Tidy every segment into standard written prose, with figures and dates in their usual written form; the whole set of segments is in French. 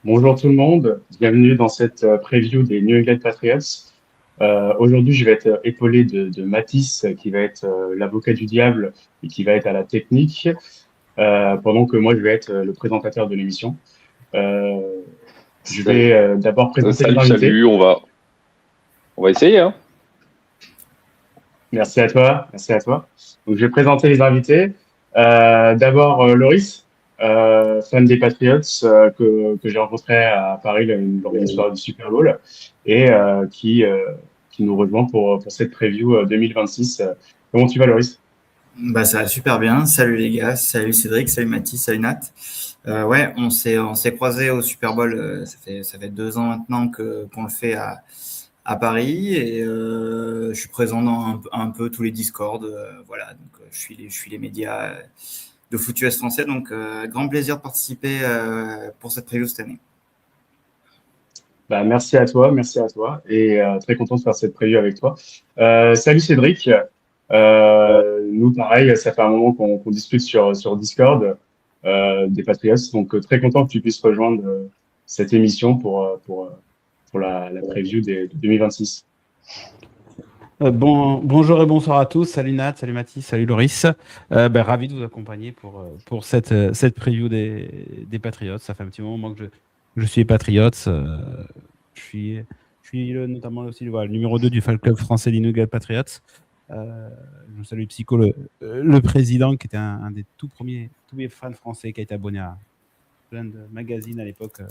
Bonjour tout le monde, bienvenue dans cette preview des New England Patriots. Aujourd'hui, je vais être épaulé de Mathis, qui va être l'avocat du diable et qui va être à la technique, pendant que moi, je vais être le présentateur de l'émission. Euh, je vais d'abord présenter les Salut, invités. salut, on va essayer, hein. Merci à toi, merci à toi. Donc, je vais présenter les invités. D'abord, Loris, fan des Patriots, que j'ai rencontré à Paris lors d'une soirée du Super Bowl et qui nous rejoint pour cette preview 2026. Comment tu vas, Loris? Bah, ça va super bien. Salut les gars, salut Cédric, salut Mathis, salut Nat. Ouais, on s'est croisés au Super Bowl. Ça fait 2 ans maintenant qu'on le fait à Paris et je suis présent dans un peu tous les Discords. Voilà, donc je suis les médias de Foot US français. Donc grand plaisir de participer pour cette preview cette année. Bah, merci à toi, et très content de faire cette preview avec toi. Salut Cédric. Nous, pareil, ça fait un moment qu'on discute sur Discord des Patriots, donc très content que tu puisses rejoindre cette émission pour la preview de 2026. Bonjour et bonsoir à tous. Salut Nat, salut Mathis, salut Loris. Ravi de vous accompagner pour cette preview des Patriots. Ça fait un petit moment que je suis Patriots. Je suis notamment aussi le numéro 2 du fan club français des New England Patriots. Je salue Psycho, le président, qui était un des tout premiers fans français qui a été abonné à plein de magazines à l'époque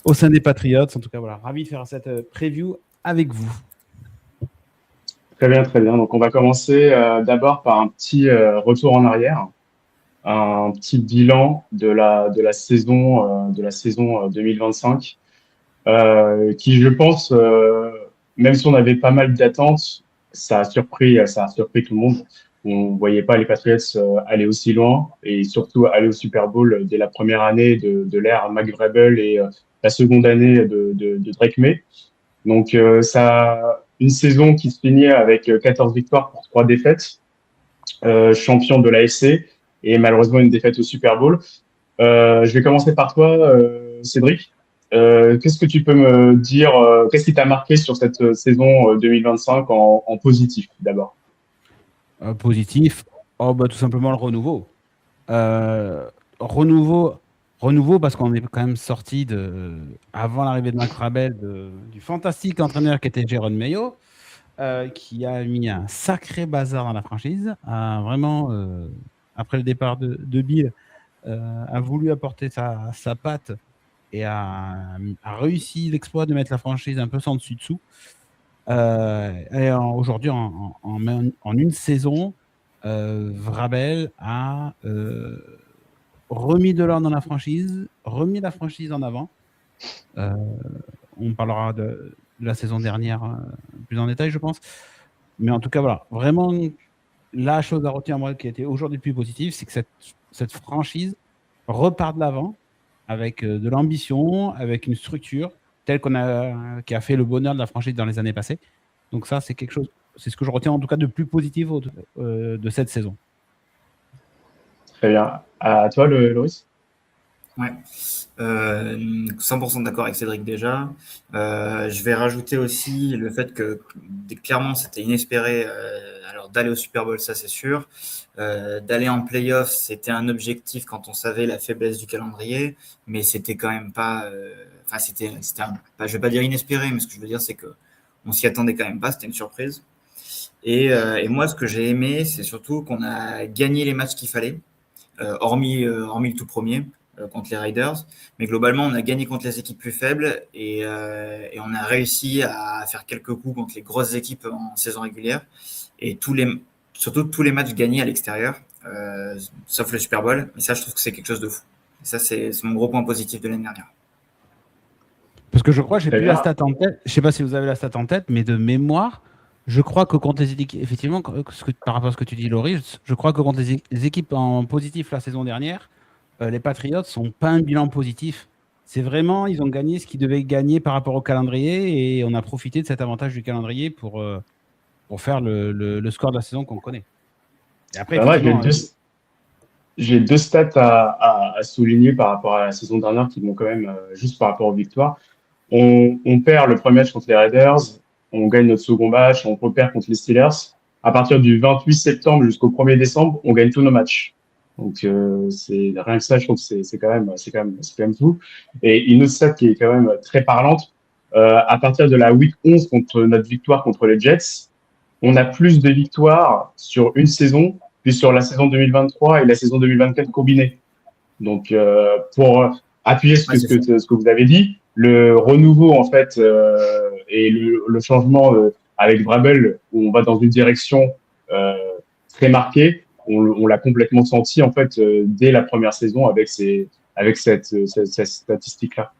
au sein des Patriots. En tout cas, voilà, ravi de faire cette preview avec vous. Très bien, très bien. Donc, on va commencer d'abord par un petit retour en arrière, un petit bilan de la saison 2025, qui, je pense, même si on avait pas mal d'attentes, ça a surpris tout le monde. On voyait pas les Patriots aller aussi loin et surtout aller au Super Bowl dès la première année de l'ère Mike Vrabel et la seconde année de Drake May. Donc, une saison qui se finit avec 14 victoires pour 3 défaites, champion de l'AFC et malheureusement une défaite au Super Bowl. Je vais commencer par toi, Cédric. Qu'est-ce que tu peux me dire, qu'est-ce qui t'a marqué sur cette saison 2025 en positif d'abord? Positif, tout simplement le renouveau. Euh, renouveau, renouveau parce qu'on est quand même sorti avant l'arrivée de Mac Rabel, du fantastique entraîneur qui était Jérôme Mayo, qui a mis un sacré bazar dans la franchise, vraiment, après le départ de Bill, a voulu apporter sa patte et a réussi l'exploit de mettre la franchise un peu sans dessus-dessous. Aujourd'hui, en une saison, Vrabel a remis de l'ordre dans la franchise, remis la franchise en avant. On parlera de la saison dernière plus en détail, je pense. Mais en tout cas, voilà, vraiment, la chose à retenir, moi, qui a été aujourd'hui plus positive, c'est que cette franchise repart de l'avant avec de l'ambition, avec une structure telle qui a fait le bonheur de la franchise dans les années passées. Donc ça, c'est quelque chose, c'est ce que je retiens en tout cas de plus positif de cette saison. Très bien. À toi, Loris? Ouais, 100% d'accord avec Cédric déjà. Je vais rajouter aussi le fait que clairement c'était inespéré. Alors d'aller au Super Bowl, ça c'est sûr. D'aller en playoff, c'était un objectif quand on savait la faiblesse du calendrier, mais c'était quand même pas. Enfin, je vais pas dire inespéré, mais ce que je veux dire c'est que on s'y attendait quand même pas. C'était une surprise. Et moi, ce que j'ai aimé, c'est surtout qu'on a gagné les matchs qu'il fallait, hormis le tout premier contre les Raiders. Mais globalement, on a gagné contre les équipes plus faibles et on a réussi à faire quelques coups contre les grosses équipes en saison régulière. Et surtout tous les matchs gagnés à l'extérieur, sauf le Super Bowl. Mais ça, je trouve que c'est quelque chose de fou. Et ça, c'est mon gros point positif de l'année dernière. Parce que je crois, j'ai Très plus bien. la stat en tête. Je ne sais pas si vous avez la stat en tête, mais de mémoire, je crois que contre les équipes, effectivement, par rapport à ce que tu dis, Laurie, je crois que contre les équipes en positif la saison dernière, les Patriots sont pas un bilan positif. C'est vraiment, ils ont gagné ce qu'ils devaient gagner par rapport au calendrier et on a profité de cet avantage du calendrier pour faire le score de la saison qu'on connaît. Et après, Pas mal, effectivement, J'ai deux stats à souligner par rapport à la saison dernière qui vont quand même, juste par rapport aux victoires. On perd le premier match contre les Raiders, on gagne notre second match, on repère contre les Steelers. À partir du 28 septembre jusqu'au 1er décembre, on gagne tous nos matchs. Donc c'est rien que ça, je trouve que c'est quand même tout. Et une autre stat qui est quand même très parlante, à partir de la week 11 contre notre victoire contre les Jets, on a plus de victoires sur une saison que sur la saison 2023 et la saison 2024 combinées. Donc, pour appuyer ce que vous avez dit, le renouveau en fait et le changement avec Vrabel, où on va dans une direction euh, très marquée, on l'a complètement senti en fait dès la première saison avec cette statistique-là.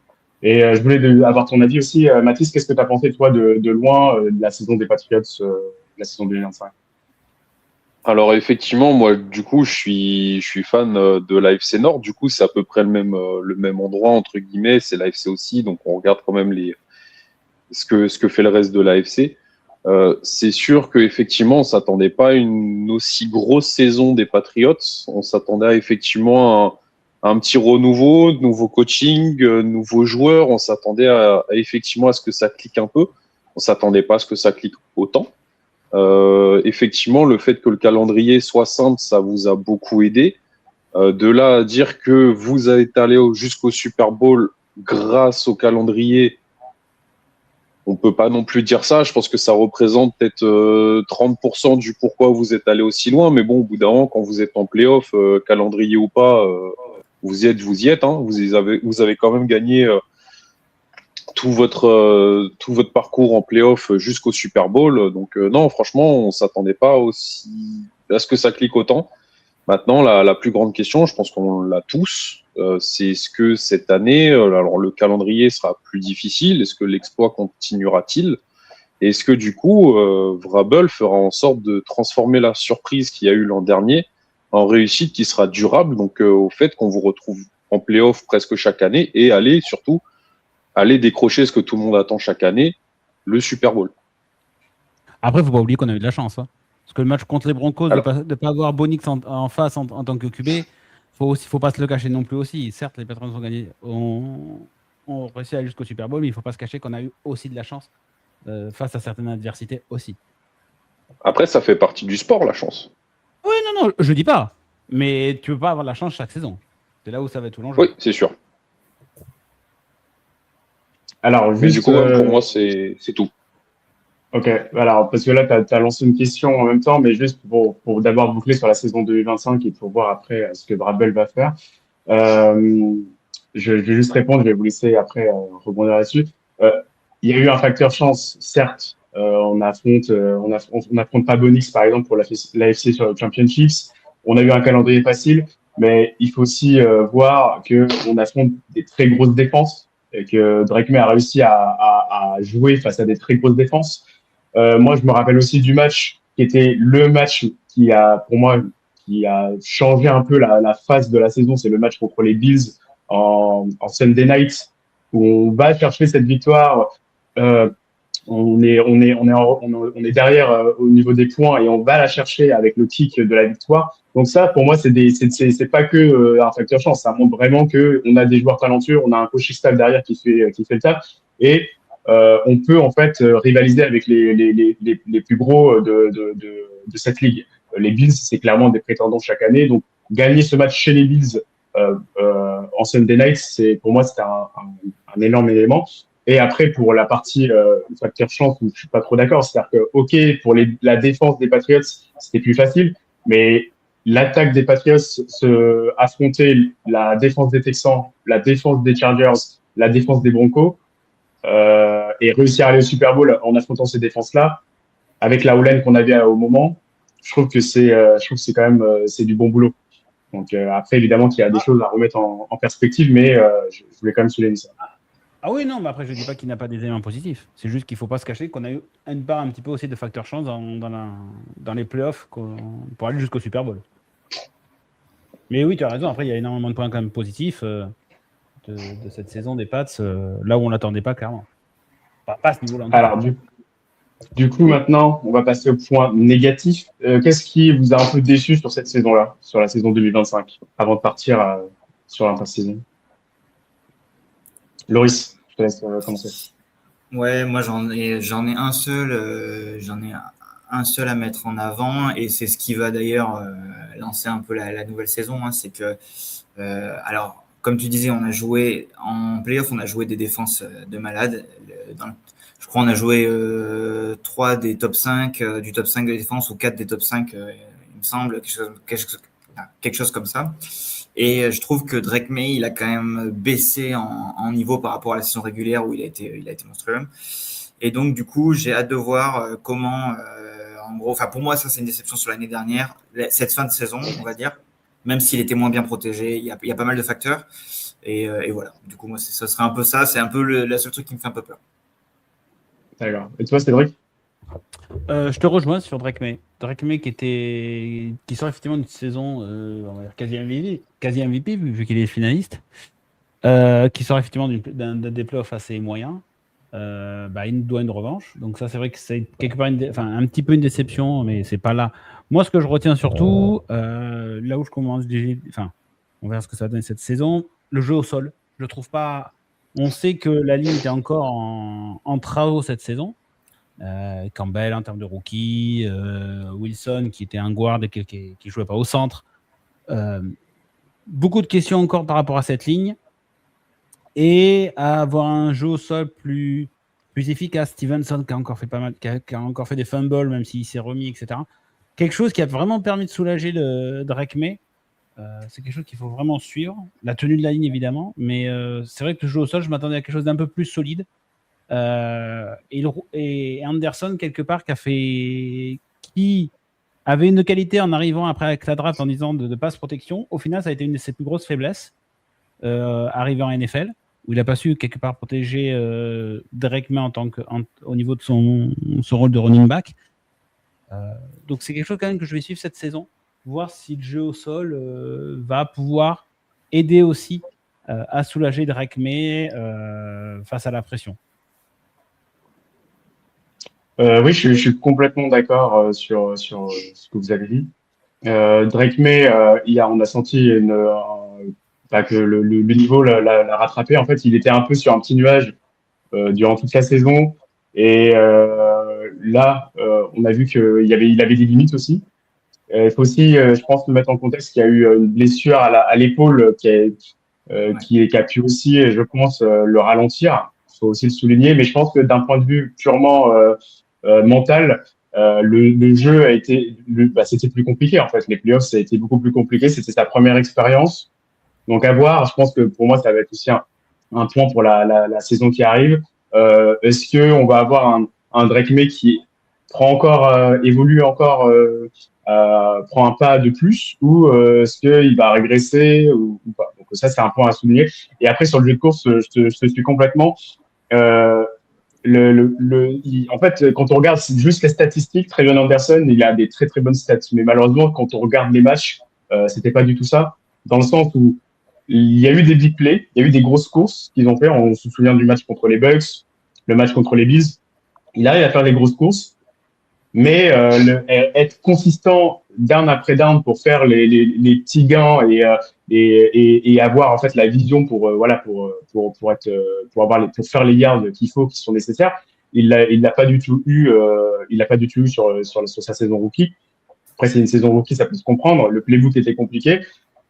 Et je voulais avoir ton avis aussi, Mathis, qu'est-ce que tu as pensé toi de loin de la saison des Patriots, la saison 2025? Alors effectivement, moi du coup, je suis fan de l'AFC Nord. Du coup, c'est à peu près le même endroit entre guillemets. C'est l'AFC aussi, donc on regarde quand même ce que fait le reste de l'AFC. C'est sûr qu'effectivement, on s'attendait pas à une aussi grosse saison des Patriots. On s'attendait à, effectivement à un petit renouveau, nouveau coaching, nouveaux joueurs. On s'attendait effectivement à ce que ça clique un peu. On s'attendait pas à ce que ça clique autant. Effectivement, le fait que le calendrier soit simple, ça vous a beaucoup aidé. De là à dire que vous êtes allé jusqu'au Super Bowl grâce au calendrier, on peut pas non plus dire ça. Je pense que ça représente peut-être 30% du pourquoi vous êtes allé aussi loin. Mais bon, au bout d'un moment, quand vous êtes en playoff, calendrier ou pas, vous y êtes. Hein. Vous avez quand même gagné tout votre parcours en playoff jusqu'au Super Bowl. Donc non, franchement, on s'attendait pas aussi à ce que ça clique autant. Maintenant, la plus grande question, je pense qu'on l'a tous, c'est est-ce que cette année, alors le calendrier sera plus difficile, est-ce que l'exploit continuera-t-il? Et est-ce que du coup, Vrabel fera en sorte de transformer la surprise qu'il y a eu l'an dernier en réussite qui sera durable, donc au fait qu'on vous retrouve en playoff presque chaque année et surtout aller décrocher ce que tout le monde attend chaque année, le Super Bowl. Après, il ne faut pas oublier qu'on a eu de la chance. Hein. Parce que le match contre les Broncos, Alors, de ne pas avoir Bonix en face en tant que QB, faut pas se le cacher non plus aussi. Certes, les Patriots ont gagné, ont réussi à aller jusqu'au Super Bowl, mais il ne faut pas se cacher qu'on a eu aussi de la chance face à certaines adversités aussi. après, ça fait partie du sport, la chance. Oui, non, je dis pas. Mais tu peux pas avoir de la chance chaque saison. C'est là où ça va être tout l'enjeu. Oui, c'est sûr. Alors, Mais juste, du coup, même pour moi, c'est tout. ok, alors, parce que là, tu as lancé une question en même temps, mais juste pour d'abord boucler sur la saison 2025 et pour voir après ce que Brabel va faire. Euh, je vais juste répondre, je vais vous laisser après rebondir là-dessus. Euh, il y a eu un facteur chance, certes. On n'affronte pas Bonix, par exemple, pour l'AFC sur le Championships. On a eu un calendrier facile, mais il faut aussi voir qu'on affronte des très grosses défenses et que Drake May a réussi à jouer face à des très grosses défenses. Moi, je me rappelle aussi du match qui était le match qui a, pour moi, qui a changé un peu la phase de la saison. C'est le match contre les Bills en Sunday Night où on va chercher cette victoire. Euh, on est derrière au niveau des points et on va la chercher avec le kick de la victoire. Donc ça, pour moi, c'est pas que un facteur chance. Ça montre vraiment que on a des joueurs talentueux, on a un coaching staff derrière qui fait le taf et on peut en fait rivaliser avec les plus gros de cette ligue. Les Bills, c'est clairement des prétendants chaque année. Donc gagner ce match chez les Bills en Sunday Night, pour moi c'était un énorme élément. Et après, pour la partie facteur chance, où je suis pas trop d'accord, c'est-à-dire que, OK, pour la défense des Patriots, c'était plus facile, mais l'attaque des Patriots affronter la défense des Texans, la défense des Chargers, la défense des Broncos, et réussir à aller au Super Bowl en affrontant ces défenses-là, avec la O-line qu'on avait au moment, je trouve que c'est quand même c'est du bon boulot. Donc après, évidemment qu'il y a des choses à remettre en perspective, mais je voulais quand même souligner ça. Ah oui, non, mais après, je ne dis pas qu'il n'a pas des éléments positifs. C'est juste qu'il ne faut pas se cacher qu'on a eu une part un petit peu aussi de facteur chance dans les playoffs pour aller jusqu'au Super Bowl. Mais oui, tu as raison. Après, il y a énormément de points quand même positifs de cette saison des Pats, là où on ne l'attendait pas, clairement. Pas à ce niveau-là. Alors, Du coup, maintenant, on va passer au point négatif. Qu'est-ce qui vous a un peu déçu sur cette saison-là, sur la saison 2025, avant de partir sur l'intersaison? Loris, je te laisse commencer. Ouais, moi j'en ai un seul à mettre en avant et c'est ce qui va d'ailleurs lancer un peu la nouvelle saison. Hein, c'est que alors comme tu disais, on a joué en playoff, on a joué des défenses de malades. Je crois on a joué 3 des top 5 du top 5 de défense ou 4 des top 5, il me semble, quelque chose comme ça. Et je trouve que Drake May, il a quand même baissé en niveau par rapport à la saison régulière où il a été monstrueux. Et donc, du coup, j'ai hâte de voir comment, en gros, enfin, pour moi, ça, c'est une déception sur l'année dernière. Cette fin de saison, on va dire, même s'il était moins bien protégé, il y a pas mal de facteurs. Et voilà. Du coup, moi, ça serait un peu ça. C'est un peu la seule truc qui me fait un peu peur. D'accord. Et toi, Cédric? Je te rejoins sur Drake May. Drake May qui sort effectivement d'une saison on va dire quasi MVP vu qu'il est finaliste, qui sort effectivement des playoffs assez moyens. Il nous doit une revanche. Donc ça, c'est vrai que c'est quelque part un petit peu une déception, mais c'est pas là. Moi, ce que je retiens surtout, là où je commence, on verra ce que ça va donner cette saison, le jeu au sol. Je trouve pas. On sait que la ligne était encore en travaux cette saison. Campbell en termes de rookie, Wilson qui était un guard et qui jouait pas au centre. Beaucoup de questions encore par rapport à cette ligne et à avoir un jeu au sol plus efficace. Stevenson qui a encore fait pas mal, qui a encore fait des fumbles même s'il s'est remis, etc. Quelque chose qui a vraiment permis de soulager Drake May. C'est quelque chose qu'il faut vraiment suivre. La tenue de la ligne évidemment, mais c'est vrai que le jeu au sol, je m'attendais à quelque chose d'un peu plus solide. Et Anderson quelque part qui avait une qualité en arrivant après avec la draft en disant de passe protection. Au final, ça a été une de ses plus grosses faiblesses arrivé en NFL où il n'a pas su quelque part protéger Drake May au niveau de son rôle de running back. Donc c'est quelque chose quand même que je vais suivre cette saison, voir si le jeu au sol va pouvoir aider aussi à soulager Drake May face à la pression. Oui, je suis complètement d'accord sur ce que vous avez dit. Drake May, on a senti que le niveau l'a rattrapé. En fait, il était un peu sur un petit nuage durant toute la saison. Et là, on a vu il avait des limites aussi. Il faut aussi, je pense, mettre en contexte qu'il y a eu une blessure à l'épaule qui a pu aussi, je pense, le ralentir. Il faut aussi le souligner. Mais je pense que d'un point de vue purement mental, le jeu c'était plus compliqué en fait. Les playoffs, ça a été beaucoup plus compliqué. C'était sa première expérience. Donc à voir. Je pense que pour moi, ça va être aussi un point pour la saison qui arrive. Est-ce que on va avoir un Drake May qui évolue encore, prend un pas de plus, ou est-ce qu'il va régresser ou pas? Donc ça, c'est un point à souligner. Et après sur le jeu de course, je te suis complètement. Euh, en fait, quand on regarde juste les statistiques, Trevion Anderson, il a des très très bonnes stats. Mais malheureusement, quand on regarde les matchs, c'était pas du tout ça. Dans le sens où il y a eu des big plays, il y a eu des grosses courses qu'ils ont fait. On se souvient du match contre les Bucks, le match contre les Bills. Il arrive à faire des grosses courses, mais être consistant down après down pour faire les petits gains et avoir en fait la vision pour pour faire les yards qu'il faut, qui sont nécessaires. Il l'a pas du tout eu. Il l'a pas du tout eu sur sa saison rookie. Après, c'est une saison rookie, ça peut se comprendre. Le playbook était compliqué.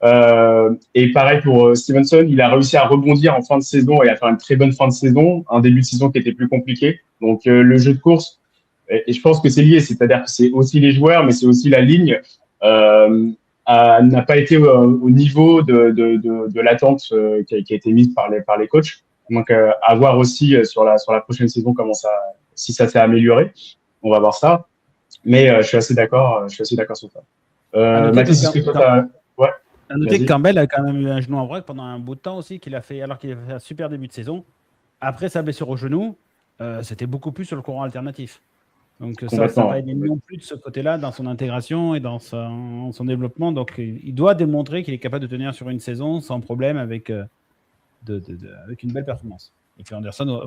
Et pareil pour Stevenson, il a réussi à rebondir en fin de saison et à faire une très bonne fin de saison, un début de saison qui était plus compliqué. Donc le jeu de course, et je pense que c'est lié, c'est-à-dire que c'est aussi les joueurs, mais c'est aussi la ligne n'a pas été au niveau de l'attente qui a été mise par les coachs. Donc à voir aussi sur la prochaine saison si ça s'est amélioré. On va voir ça. Mais je suis assez d'accord sur ça. Mathis, est-ce que toi t'as... Ouais. À noter que Campbell a quand même eu un genou en vrac pendant un bout de temps aussi, alors qu'il a fait un super début de saison. Après sa blessure au genou, c'était beaucoup plus sur le courant alternatif. Donc ça n'a pas aidé non plus de ce côté-là dans son intégration et dans son développement. Donc il doit démontrer qu'il est capable de tenir sur une saison sans problème avec une belle performance. Et puis Anderson,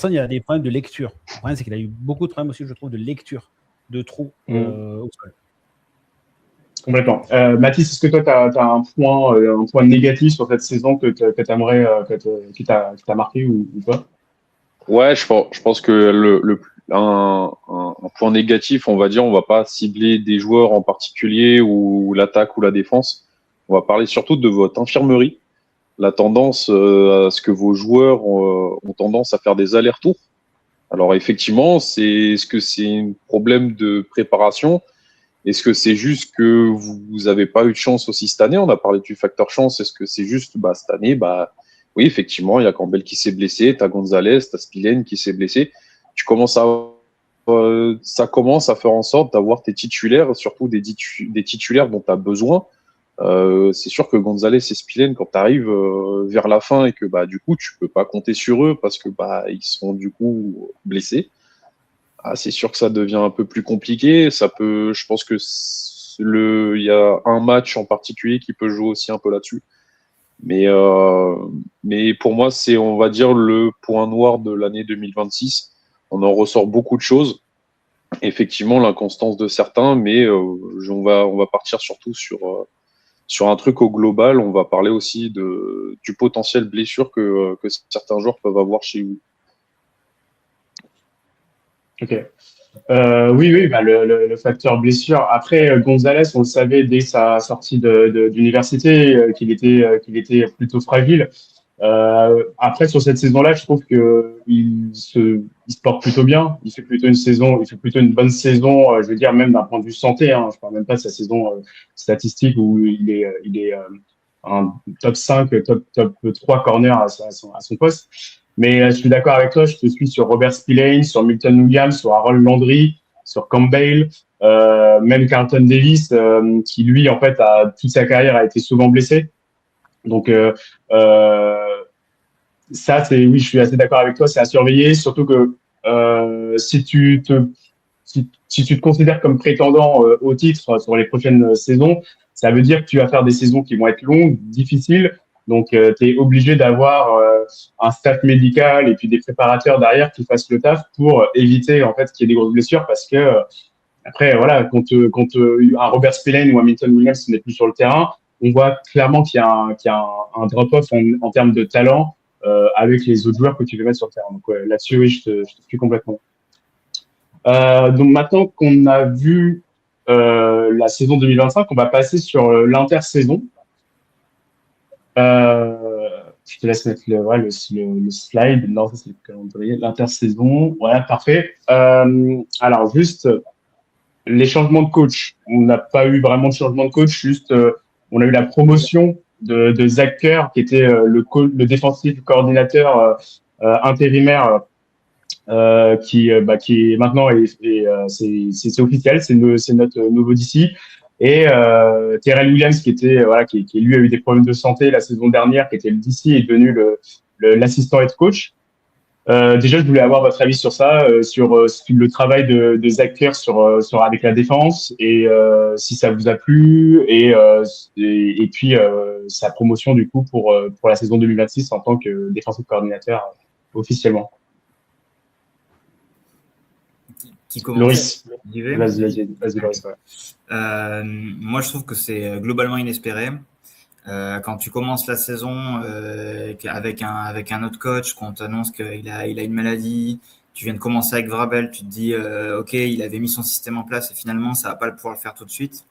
il a des problèmes de lecture. Le problème, c'est qu'il a eu beaucoup de problèmes aussi, je trouve, de lecture, de trous au sol. Complètement. Mathis, est-ce que toi, tu as un point négatif sur cette saison que tu aimerais, qui t'a marqué ou pas? Ouais, je pense que un point négatif, on va dire, on va pas cibler des joueurs en particulier ou l'attaque ou la défense. On va parler surtout de votre infirmerie, la tendance à ce que vos joueurs ont tendance à faire des allers-retours. Alors effectivement, est-ce que c'est un problème de préparation? Est-ce que c'est juste que vous avez pas eu de chance aussi cette année? On a parlé du facteur chance. Est-ce que c'est juste cette année, oui, effectivement, il y a Campbell qui s'est blessé, tu as Gonzalez, tu as Spillane qui s'est blessé. Ça commence à faire en sorte d'avoir tes titulaires, surtout des titulaires dont tu as besoin. C'est sûr que Gonzalez et Spillane, quand tu arrives vers la fin et que du coup tu peux pas compter sur eux parce que ils sont du coup blessés, c'est sûr que ça devient un peu plus compliqué. Je pense que il y a un match en particulier qui peut jouer aussi un peu là-dessus. Mais pour moi, c'est, on va dire, le point noir de l'année 2026. On en ressort beaucoup de choses. Effectivement, l'inconstance de certains, mais on va partir surtout sur un truc au global. On va parler aussi du potentiel blessure que certains joueurs peuvent avoir chez vous. Ok. Oui, le facteur blessure. Après, Gonzalez, on le savait dès sa sortie d'université qu'il était plutôt fragile. Après, sur cette saison-là, je trouve que il se porte plutôt bien. Il fait plutôt une bonne saison. Je veux dire, même d'un point de vue santé. Je parle même pas de sa saison statistique où il est un top 5, top 3 corner à son poste. Mais je suis d'accord avec toi, je te suis sur Robert Spillane, sur Milton Williams, sur Harold Landry, sur Campbell, même Carlton Davis, qui lui, en fait, toute sa carrière a été souvent blessé. Donc, ça, oui, je suis assez d'accord avec toi, c'est à surveiller, surtout que si tu te considères comme prétendant au titre sur les prochaines saisons, ça veut dire que tu vas faire des saisons qui vont être longues, difficiles. Donc, tu es obligé d'avoir un staff médical et puis des préparateurs derrière qui fassent le taf pour éviter en fait qu'il y ait des grosses blessures parce que après, voilà, quand un Robert Spillane ou un Milton Williams n'est plus sur le terrain, on voit clairement qu'il y a un drop-off en termes de talent avec les autres joueurs que tu veux mettre sur le terrain. Donc là-dessus, oui, je te suis complètement. Donc maintenant qu'on a vu la saison 2025, on va passer sur l'intersaison. Je te laisse mettre le slide. Non, ça c'est le calendrier. L'intersaison. Voilà, parfait. Alors juste les changements de coach. On n'a pas eu vraiment de changement de coach. Juste, on a eu la promotion de Zach Kerr, qui était le défensif coordinateur intérimaire. Qui est maintenant c'est officiel, c'est notre nouveau DC. Et Terrell Williams qui lui a eu des problèmes de santé la saison dernière, qui était le DC, est devenu l'assistant head coach. Déjà, je voulais avoir votre avis sur ça, sur le travail de Zach Kerr avec la défense et si ça vous a plu et puis sa promotion du coup pour la saison 2026 en tant que défensif coordinateur officiellement. Qui commence? Loris, vas-y, Loris. Ouais. Moi, je trouve que c'est globalement inespéré. Quand tu commences la saison avec un autre coach, qu'on t'annonce qu'il a une maladie, tu viens de commencer avec Vrabel, tu te dis ok, il avait mis son système en place et finalement ça va pas pouvoir le faire tout de suite.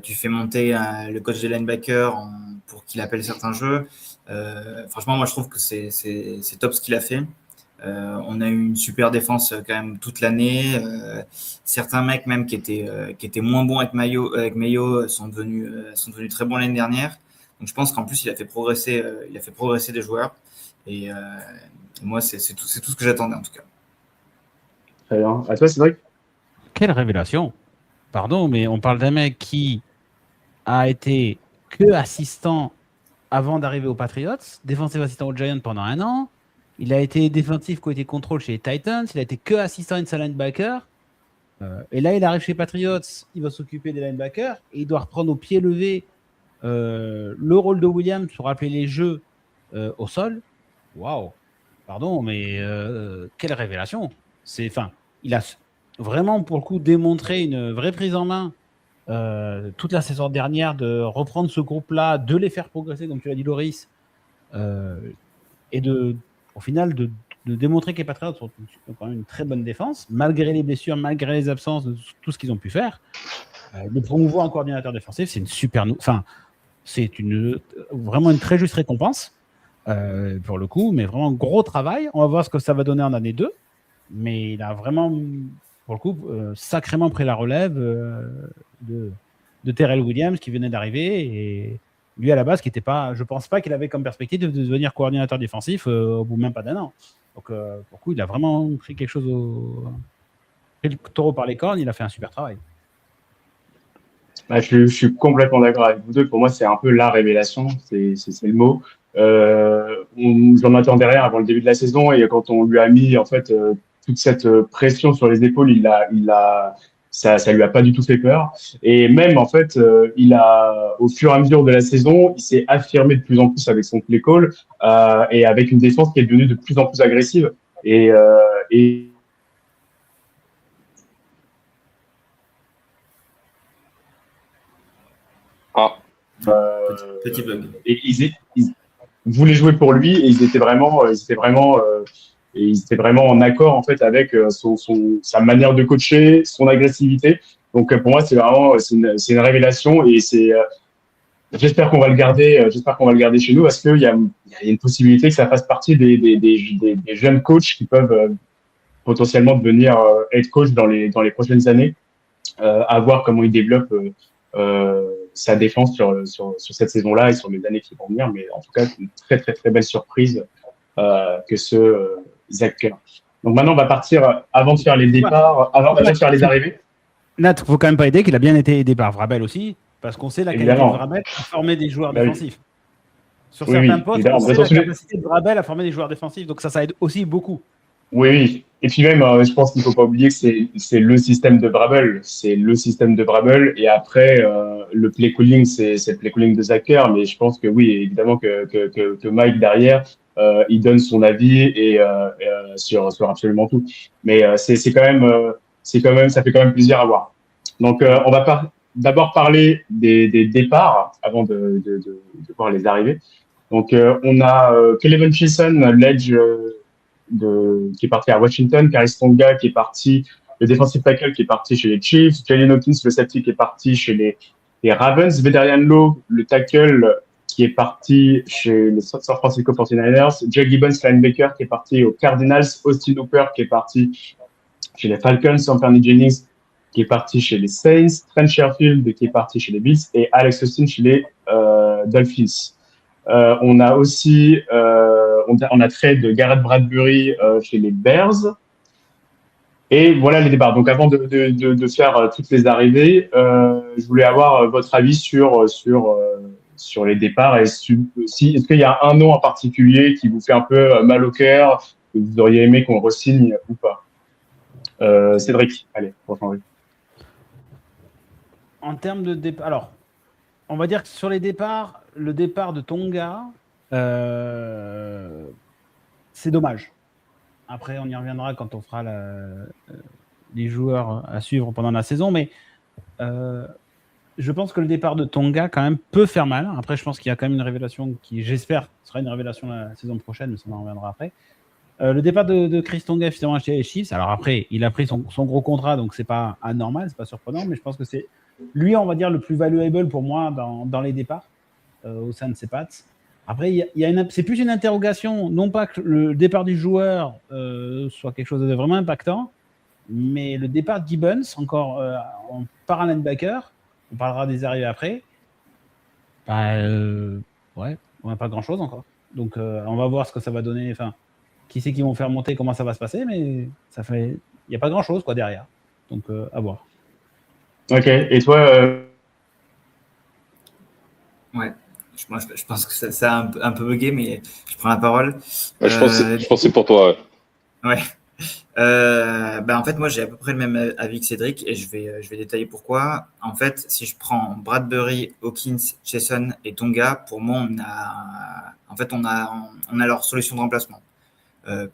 Tu fais monter le coach des linebackers pour qu'il appelle certains jeux. Franchement, moi je trouve que c'est top ce qu'il a fait. On a eu une super défense quand même toute l'année. Certains mecs même qui étaient moins bons avec Mayo sont devenus très bons l'année dernière. Donc je pense qu'en plus il a fait progresser des joueurs. Et moi c'est tout ce que j'attendais en tout cas. Très bien. À toi, Cédric. Quelle révélation! Pardon, mais on parle d'un mec qui a été que assistant avant d'arriver aux Patriots, défensif assistant aux Giants pendant 1 an. Il a été défensif côté contrôle chez les Titans. Il a été que assistant inside linebacker. Et là, il arrive chez Patriots. Il va s'occuper des linebackers. Et il doit reprendre au pied levé le rôle de Williams pour appeler les jeux au sol. Waouh! pardon, mais quelle révélation. Il a vraiment, pour le coup, démontré une vraie prise en main toute la saison dernière, de reprendre ce groupe-là, de les faire progresser, comme tu l'as dit, Loris, et au final, de démontrer que les Patriots sont quand même une très bonne défense, malgré les blessures, malgré les absences, de tout ce qu'ils ont pu faire. De promouvoir un coordinateur défensif, c'est une super... c'est vraiment une très juste récompense, pour le coup, mais vraiment gros travail. On va voir ce que ça va donner en année 2, mais il a vraiment, pour le coup, sacrément pris la relève de Terrell Williams qui venait d'arriver, et lui à la base, je pense pas qu'il avait comme perspective de devenir coordinateur défensif au bout même pas d'un an. Donc pour le coup, il a vraiment pris quelque chose pris le taureau par les cornes. Il a fait un super travail. Je suis complètement d'accord avec vous deux. Pour moi, c'est un peu la révélation, c'est le mot. J'en attendais rien avant le début de la saison, et quand on lui a mis en fait toute cette pression sur les épaules, ça lui a pas du tout fait peur. Et même en fait, au fur et à mesure de la saison, il s'est affirmé de plus en plus avec son play call, et avec une défense qui est devenue de plus en plus agressive. Et Petit bug. et ils voulaient jouer pour lui, et ils étaient vraiment en accord en fait avec sa manière de coacher, son agressivité. Donc pour moi, c'est une révélation, et j'espère qu'on va le garder, chez nous, parce qu'il y a une possibilité que ça fasse partie des jeunes coachs qui peuvent potentiellement devenir head coach dans les prochaines années, à voir comment il développe sa défense sur cette saison-là et sur les années qui vont venir. Mais en tout cas, une très, très, très belle surprise que ce Zach Kerr. Donc maintenant, on va partir, avant de faire les départs, avant de faire les arrivées. Nat, il ne faut quand même pas aider qu'il a bien été aidé par Vrabel aussi, parce qu'on sait la qualité de Vrabel à former des joueurs défensifs. Sur certains postes, on sait la capacité de Vrabel à former des joueurs défensifs, donc ça aide aussi beaucoup. Oui. Et puis même, je pense qu'il ne faut pas oublier que c'est le système de Vrabel. C'est le système de Vrabel. Et après, le play calling, c'est le play calling de Zach Kerr. Mais je pense que oui, évidemment que Mike derrière, il donne son avis sur absolument tout. Mais c'est quand même, ça fait quand même plaisir à voir. Donc, on va d'abord parler des départs avant de voir les arrivées. Donc, on a Keleven Chason, l'edge qui est parti à Washington, Karis Tonga qui est parti, le defensive tackle qui est parti chez les Chiefs, Jalen Hawkins, le safety qui est parti chez les Ravens, Vederian Lowe, le tackle qui est parti chez les San Francisco 49ers, Jake Gibbons, linebacker qui est parti aux Cardinals, Austin Hooper qui est parti chez les Falcons, Anthony Jennings qui est parti chez les Saints, Trent Sherfield qui est parti chez les Bills, et Alex Austin chez les Dolphins. On a aussi on a trade de Garrett Bradbury chez les Bears. Et voilà les départs. Donc avant de faire toutes les arrivées, je voulais avoir votre avis sur les départs, et est-ce qu'il y a un nom en particulier qui vous fait un peu mal au cœur, que vous auriez aimé qu'on re-signe ou pas. Cédric, allez, pour changer. En termes de départ, alors, on va dire que sur les départs, le départ de Tonga, c'est dommage. Après, on y reviendra quand on fera les joueurs à suivre pendant la saison, mais je pense que le départ de Tonga, quand même, peut faire mal. Après, je pense qu'il y a quand même une révélation qui, j'espère, sera une révélation la saison prochaine, mais ça, on en reviendra après. Le départ de Chris Tonga, finalement, chez les Chiefs. Alors après, il a pris son gros contrat, donc c'est pas anormal, c'est pas surprenant, mais je pense que c'est lui, on va dire, le plus valuable pour moi dans les départs au sein de ses Pats. Après, c'est plus une interrogation, non pas que le départ du joueur soit quelque chose de vraiment impactant, mais le départ de Gibbons, encore en para-linebacker, on parlera des arrivées après, ouais, on n'a pas grand-chose encore. Donc, on va voir ce que ça va donner, enfin, qui c'est qui vont faire monter, comment ça va se passer, mais il n'y a pas grand-chose quoi derrière. Donc, à voir. Ok, et toi Ouais, je pense que ça a un peu bugué, mais je prends la parole. Je pense que c'est pour toi. Ouais. En fait, moi, j'ai à peu près le même avis que Cédric, et je vais détailler pourquoi. En fait, si je prends Bradbury, Hawkins, Chason et Tonga, pour moi, on a leur solution de remplacement.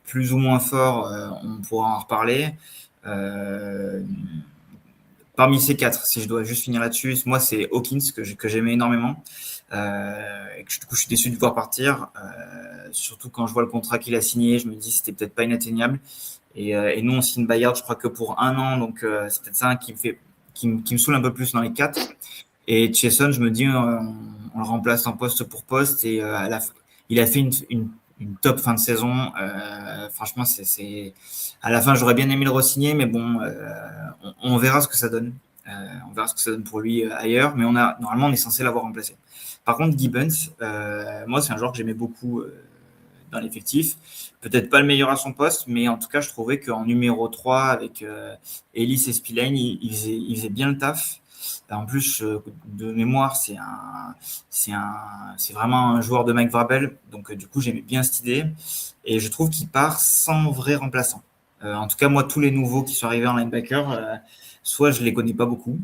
plus ou moins fort, on pourra en reparler. Parmi ces 4, si je dois juste finir là-dessus, moi, c'est Hawkins que j'aimais énormément. Et que du coup, je suis déçu de voir partir. Surtout quand je vois le contrat qu'il a signé, je me dis que c'était peut-être pas inatteignable. Et nous, on signe Bayard, je crois que pour 1 an. Donc, c'est peut-être ça qui me saoule un peu plus dans les 4. Et Chesson, je me dis, on le remplace en poste pour poste. Et il a fait une top fin de saison. Franchement, à la fin, j'aurais bien aimé le re-signer, mais bon, on verra ce que ça donne. On verra ce que ça donne pour lui ailleurs. Mais normalement, on est censé l'avoir remplacé. Par contre, Gibbons, moi, c'est un joueur que j'aimais beaucoup dans l'effectif. Peut-être pas le meilleur à son poste, mais en tout cas, je trouvais qu'en numéro 3, avec Ellis et Spillane, il faisait bien le taf. En plus, de mémoire, c'est vraiment un joueur de Mike Vrabel. Donc, du coup, j'aimais bien cette idée. Et je trouve qu'il part sans vrai remplaçant. En tout cas, moi, tous les nouveaux qui sont arrivés en linebacker, soit je les connais pas beaucoup.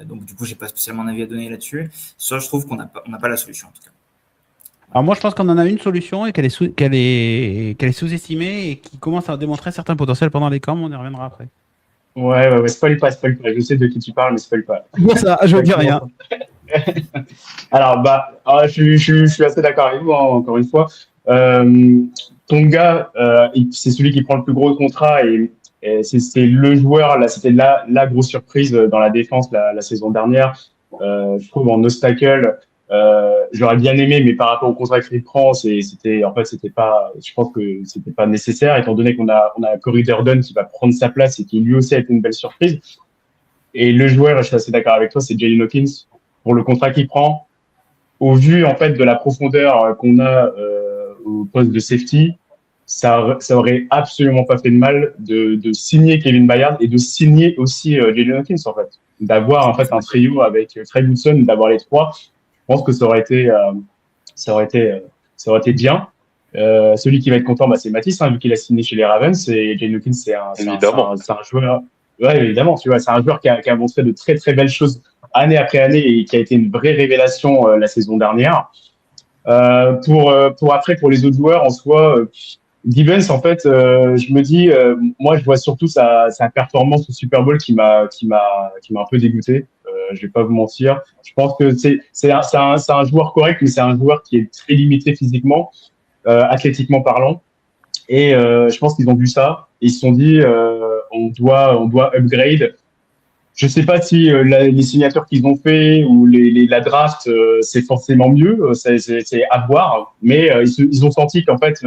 Donc, du coup, j'ai pas spécialement un avis à donner là-dessus. Soit je trouve qu'on n'a pas la solution, en tout cas. Alors moi, je pense qu'on en a une solution et qu'elle est sous-estimée et qui commence à démontrer certains potentiels pendant les camps, mais on y reviendra après. Ouais, spoil pas. Je sais de qui tu parles, mais spoil pas. Ça, je dis rien. Alors, je suis assez d'accord avec vous, hein, encore une fois. Ton gars, c'est celui qui prend le plus gros contrat et c'est le joueur, là, c'était la grosse surprise dans la défense la saison dernière. Je trouve en obstacle, j'aurais bien aimé, mais par rapport au contrat qu'il prend, c'était pas, je pense que c'était pas nécessaire, étant donné qu'on a Corey Durden qui va prendre sa place et qui lui aussi a été une belle surprise. Et le joueur, je suis assez d'accord avec toi, c'est Jalen Hawkins. Pour le contrat qu'il prend, au vu en fait de la profondeur qu'on a au poste de safety, ça aurait absolument pas fait de mal de signer Kevin Byard et de signer aussi Jalen Hawkins en fait, d'avoir en fait un trio avec Trey Woodson, d'avoir les trois. Je pense que ça aurait été bien. Celui qui va être content, c'est Matisse, hein, vu qu'il a signé chez les Ravens, et Jalen Hawkins, c'est un joueur. Ouais, évidemment, tu vois, c'est un joueur qui a montré de très très belles choses année après année et qui a été une vraie révélation la saison dernière. Pour les autres joueurs en soi, Gibbons, en fait, je me dis, moi, je vois surtout sa performance au Super Bowl qui m'a un peu dégoûté. Je vais pas vous mentir. Je pense que c'est un joueur correct, mais c'est un joueur qui est très limité physiquement, athlétiquement parlant. Et je pense qu'ils ont vu ça. Et ils se sont dit, on doit upgrade. Je sais pas si les signatures qu'ils ont fait ou la draft, c'est forcément mieux. C'est à voir. Mais ils ont senti qu'en fait,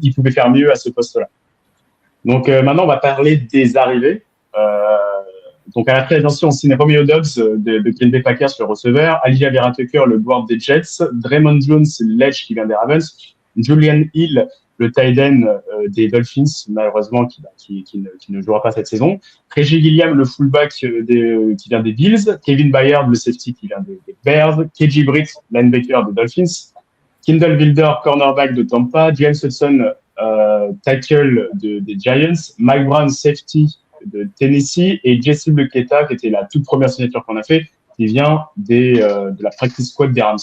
ils pouvaient faire mieux à ce poste-là. Donc maintenant, on va parler des arrivées. Donc à la prévention, on signe Romeo Dobbs de Green Bay Packers, le receveur, Alijah Vera-Tucker, le guard des Jets, Draymond Jones, l'edge qui vient des Ravens, Julian Hill, le tight end des Dolphins, malheureusement qui ne jouera pas cette saison, Reggie Gilliam, le fullback qui vient des Bills, Kevin Byard, le safety qui vient des Bears, KJ Britt, linebacker des Dolphins, Kindle Wilder, cornerback de Tampa, James Hudson, tackle des Giants, Mike Brown, safety de Tennessee, et Jesse Luketa, qui était la toute première signature qu'on a fait, qui vient de la practice squad des Rams.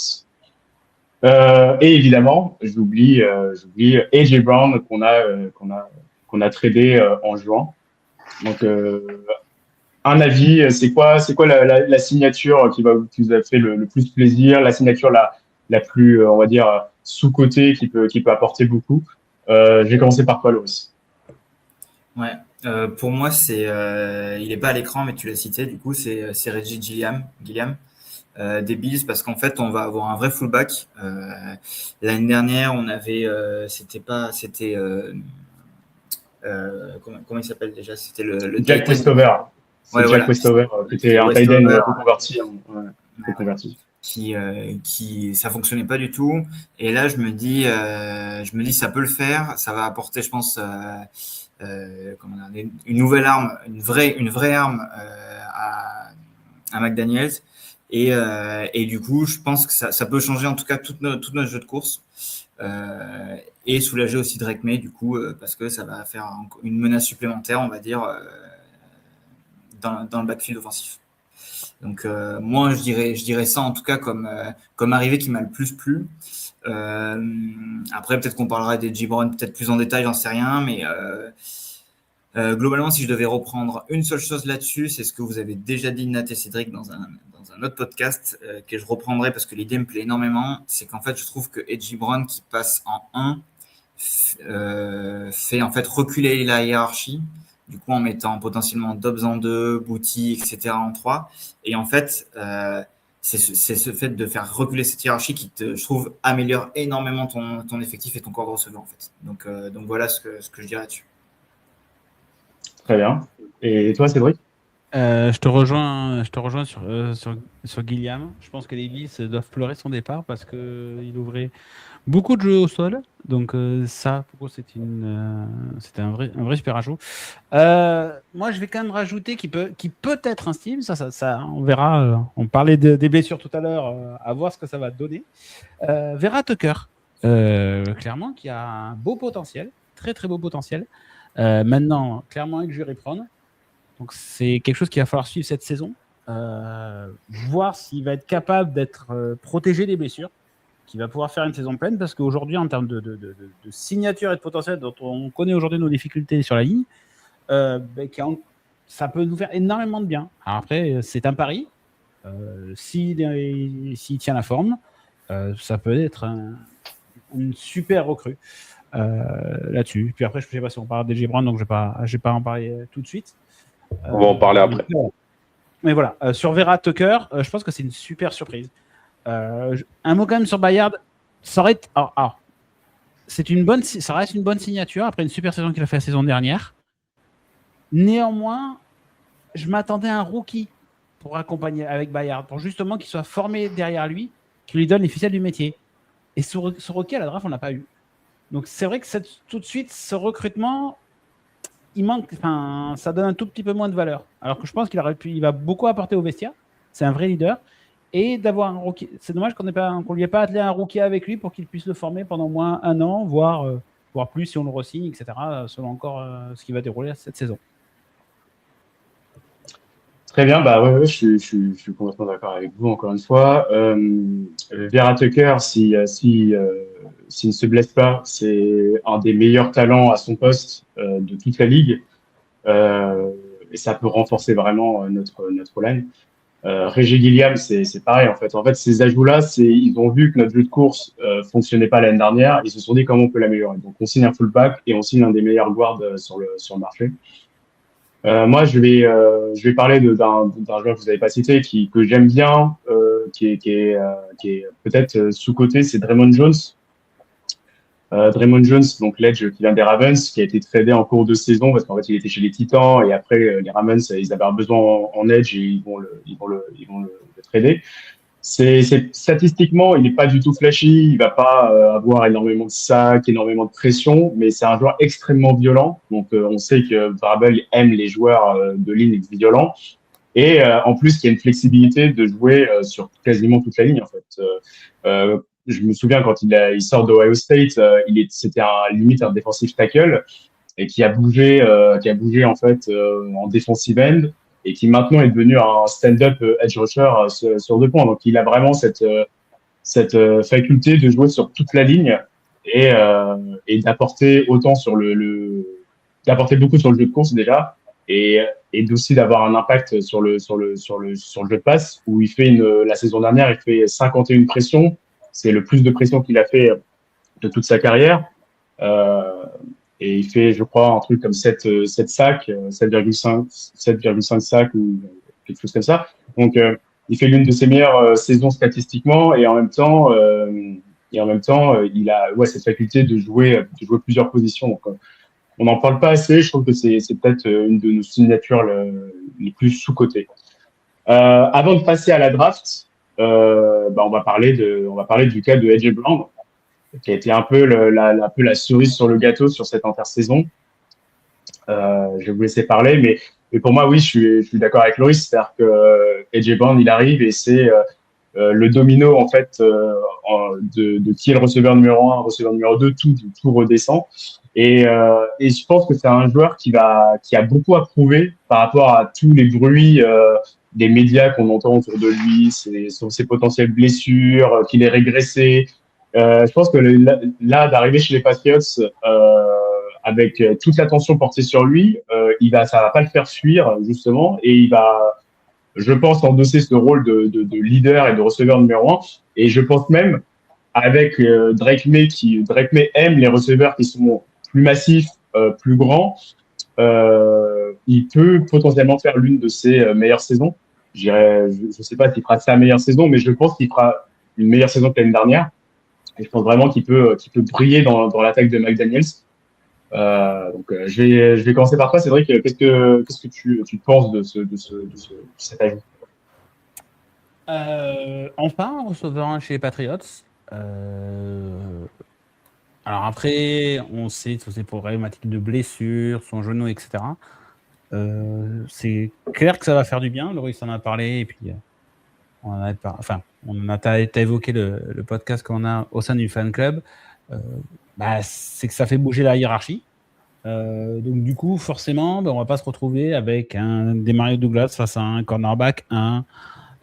Et évidemment, j'oublie AJ Brown qu'on a tradé en juin. Donc, un avis, c'est quoi la signature qui vous a fait le plus plaisir, la signature la plus, on va dire, sous-cotée qui peut apporter beaucoup. Je vais commencer par toi, Loris. Ouais. Pour moi, il n'est pas à l'écran, mais tu l'as cité. Du coup, c'est Reggie Gilliam des Bills, parce qu'en fait, on va avoir un vrai fullback. L'année dernière, on avait, comment il s'appelle déjà? C'était le Jack Westover. C'est Ouais, Jack voilà. Westover, qui était un tight end reconverti. Ça fonctionnait pas du tout. Et là, je me dis, ça peut le faire. Ça va apporter, je pense, une nouvelle arme, une vraie arme à McDaniels. Et du coup, je pense que ça peut changer en tout cas tout notre jeu de course. Et soulager aussi Drake May, du coup, parce que ça va faire une menace supplémentaire, on va dire, dans le backfield offensif. Donc moi je dirais ça en tout cas comme arrivée qui m'a le plus plu. Après peut-être qu'on parlera d'Edgy Brown peut-être plus en détail, j'en sais rien, mais globalement si je devais reprendre une seule chose là-dessus, c'est ce que vous avez déjà dit Nat et Cédric dans un autre podcast que je reprendrai parce que l'idée me plaît énormément, c'est qu'en fait je trouve que Edgy Brown qui passe en 1 fait en fait reculer la hiérarchie, du coup en mettant potentiellement Dobbs en 2, Booty, etc. en 3, et en fait c'est ce fait de faire reculer cette hiérarchie qui je trouve améliore énormément ton effectif et ton corps de receveur en fait. Donc voilà ce que je dirais là-dessus. Très bien. Et toi, Cédric? Je te rejoins sur Gilliam. Je pense que les Bills doivent pleurer son départ parce qu'il ouvrait beaucoup de jeux au sol. Donc ça, pour moi, c'était un vrai super ajout. Moi, je vais quand même rajouter qui peut être un Steve. Ça, on verra. On parlait des blessures tout à l'heure. À voir ce que ça va donner. Vera Tucker, clairement, qui a un beau potentiel, très très beau potentiel. Maintenant, clairement, avec Jury Prone. Donc, c'est quelque chose qu'il va falloir suivre cette saison. Voir s'il va être capable d'être protégé des blessures, qu'il va pouvoir faire une saison pleine, parce qu'aujourd'hui, en termes de signature et de potentiel, dont on connaît aujourd'hui nos difficultés sur la ligne, ça peut nous faire énormément de bien. Alors après, c'est un pari. S'il tient la forme, ça peut être une super recrue là-dessus. Puis après, je ne sais pas si on parle d'Edgy Brown, donc je ne vais pas en parler tout de suite. On va en parler après. Mais voilà, sur Vera Tucker, je pense que c'est une super surprise. Un mot quand même sur Bayard. Ça reste une bonne signature après une super saison qu'il a fait la saison dernière. Néanmoins, je m'attendais à un rookie pour accompagner avec Bayard, pour justement qu'il soit formé derrière lui, qu'il lui donne les ficelles du métier. Et ce rookie à la draft, on l'a pas eu. Donc c'est vrai que tout de suite, ce recrutement, ça donne un tout petit peu moins de valeur. Alors que je pense il va beaucoup apporter au vestiaire. C'est un vrai leader. Et d'avoir un rookie, c'est dommage qu'on lui ait pas attelé un rookie avec lui pour qu'il puisse le former pendant au moins 1 an, voire plus si on le re-signe, etc. Selon encore ce qui va dérouler cette saison. Très bien, ouais, je suis complètement d'accord avec vous encore une fois. Vera Tucker, s'il ne se blesse pas, c'est un des meilleurs talents à son poste de toute la ligue, et ça peut renforcer vraiment notre line. Reggie Gilliam, c'est pareil en fait. En fait, ces ajouts-là, ils ont vu que notre jeu de course fonctionnait pas l'année dernière, ils se sont dit comment on peut l'améliorer. Donc on signe un fullback et on signe un des meilleurs guards sur le marché. Moi, je vais parler d'un joueur que vous n'avez pas cité, que j'aime bien, qui est peut-être sous-coté, c'est Draymond Jones. Draymond Jones, donc l'edge qui vient des Ravens, qui a été tradé en cours de saison parce qu'en fait il était chez les Titans et après les Ravens ils avaient un besoin en edge et ils vont le trader. C'est statistiquement, il n'est pas du tout flashy, il va pas avoir énormément de sacs, énormément de pression, mais c'est un joueur extrêmement violent. Donc on sait que Vrabel aime les joueurs de ligne violents. Et en plus, il y a une flexibilité de jouer sur quasiment toute la ligne en fait. Je me souviens quand il sort d'Ohio State, c'était limite un defensive tackle et qui a bougé en fait en defensive end et qui maintenant est devenu un stand-up edge rusher sur 2 points. Donc il a vraiment cette faculté de jouer sur toute la ligne et d'apporter autant d'apporter beaucoup sur le jeu de course déjà et aussi d'avoir un impact sur le jeu de passe où il fait la saison dernière il fait 51 pressions. C'est le plus de pression qu'il a fait de toute sa carrière. Et il fait, je crois, un truc comme 7 sacs, 7,5 sacs ou quelque chose comme ça. Donc, il fait l'une de ses meilleures saisons statistiquement et en même temps, il a cette faculté de jouer plusieurs positions. Donc, on n'en parle pas assez. Je trouve que c'est peut-être une de nos signatures les plus sous-cotées. Avant de passer à la draft, on va parler du cas de Edgy Brown, qui a été un peu la cerise sur le gâteau sur cette intersaison. Je vais vous laisser parler, mais pour moi, oui, je suis d'accord avec Loris, c'est-à-dire que Edgy Brown, il arrive et c'est le domino en fait de qui est le receveur numéro 1, receveur numéro 2, tout redescend. Et je pense que c'est un joueur qui a beaucoup à prouver par rapport à tous les bruits des médias qu'on entend autour de lui, sur ses potentielles blessures, qu'il est régressé. Je pense que là, d'arriver chez les Patriots avec toute l'attention portée sur lui, ça va pas le faire fuir justement, et il va, je pense, endosser ce rôle de leader et de receveur numéro un. Et je pense même avec Drake May aime les receveurs qui sont plus massifs, plus grands. Il peut potentiellement faire l'une de ses meilleures saisons. Je sais pas s'il fera sa meilleure saison, mais je pense qu'il fera une meilleure saison que l'année dernière. Et je pense vraiment qu'il peut briller dans l'attaque de McDaniels. Donc, je vais commencer par toi, Cédric. Qu'est-ce que tu penses de cet ajout? Enfin, un receveur 1 chez les Patriots. Alors après, on sait que c'est pour problématique de blessure, son genou, etc. C'est clair que ça va faire du bien. Loris en a parlé, et puis on a évoqué le podcast qu'on a au sein du fan club. C'est que ça fait bouger la hiérarchie. Donc du coup, forcément, on va pas se retrouver avec des Mario Douglas face à un cornerback 1.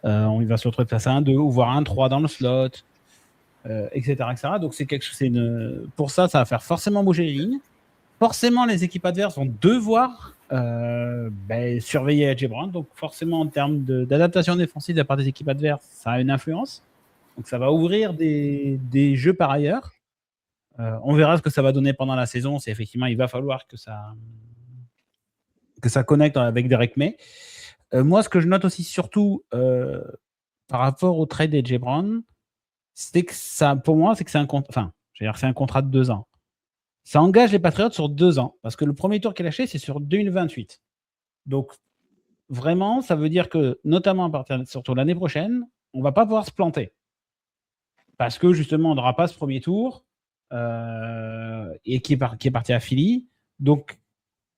On va se retrouver face à un 2 ou voire un 3 dans le slot, etc., etc. Donc c'est quelque chose. Pour ça va faire forcément bouger les lignes. Forcément, les équipes adverses vont devoir surveiller A.J. Brown. Donc forcément, en termes d'adaptation défensive de la part des équipes adverses, ça a une influence. Donc ça va ouvrir des jeux par ailleurs. On verra ce que ça va donner pendant la saison. C'est effectivement, il va falloir que ça connecte avec Drake May. Moi, ce que je note aussi surtout par rapport au trade d'A.J. Brown, c'est que ça, pour moi, c'est que c'est un contrat de 2 ans. Ça engage les Patriots sur 2 ans, parce que le premier tour qu'il a lâché, c'est sur 2028. Donc, vraiment, ça veut dire que, notamment surtout l'année prochaine, on ne va pas pouvoir se planter. Parce que, justement, on n'aura pas ce premier tour et qui est parti à Philly. Donc,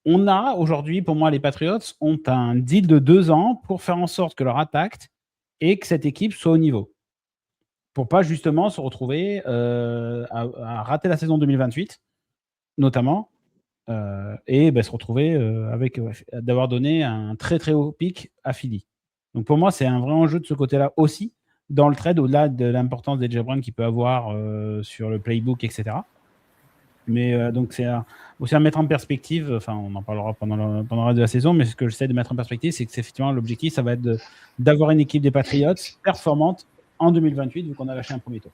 on a aujourd'hui, pour moi, les Patriots ont un deal de 2 ans pour faire en sorte que leur attaque et que cette équipe soit au niveau. Pour pas justement se retrouver à rater la saison 2028, notamment, et se retrouver avec d'avoir donné un très très haut pic à Philly. Donc pour moi, c'est un vrai enjeu de ce côté-là aussi, dans le trade, au-delà de l'importance d'A.J. Brown qu'il peut avoir sur le playbook, etc. Mais donc c'est aussi à mettre en perspective, enfin on en parlera pendant le reste de la saison, mais ce que j'essaie de mettre en perspective, c'est que c'est effectivement l'objectif, ça va être d'avoir une équipe des Patriots performante en 2028, vu qu'on a lâché un premier tour.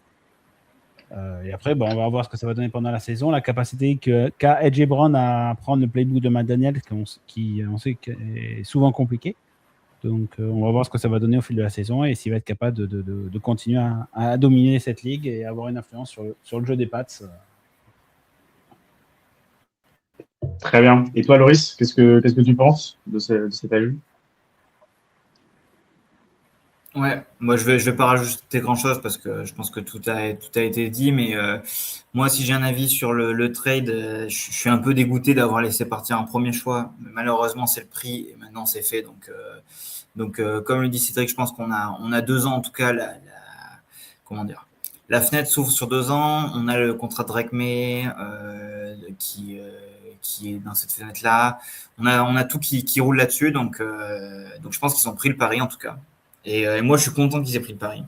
Et après, on va voir ce que ça va donner pendant la saison, la capacité qu'a A.J. Brown à prendre le playbook de McDaniels, qui on sait est souvent compliqué. Donc on va voir ce que ça va donner au fil de la saison et s'il va être capable de continuer à dominer cette ligue et avoir une influence sur le jeu des Pats. Très bien. Et toi, Loris, qu'est-ce que tu penses de cet ajout? Ouais, moi je vais pas rajouter grand-chose parce que je pense que tout a été dit, mais moi si j'ai un avis sur le trade, je suis un peu dégoûté d'avoir laissé partir un premier choix. Mais malheureusement, c'est le prix et maintenant c'est fait. Donc comme le dit Cédric, je pense qu'on a 2 ans en tout cas. Comment dire, la fenêtre s'ouvre sur 2 ans. On a le contrat de Drake May qui est dans cette fenêtre-là. On a tout qui roule là-dessus. Donc je pense qu'ils ont pris le pari en tout cas. Et moi, je suis content qu'ils aient pris le pari.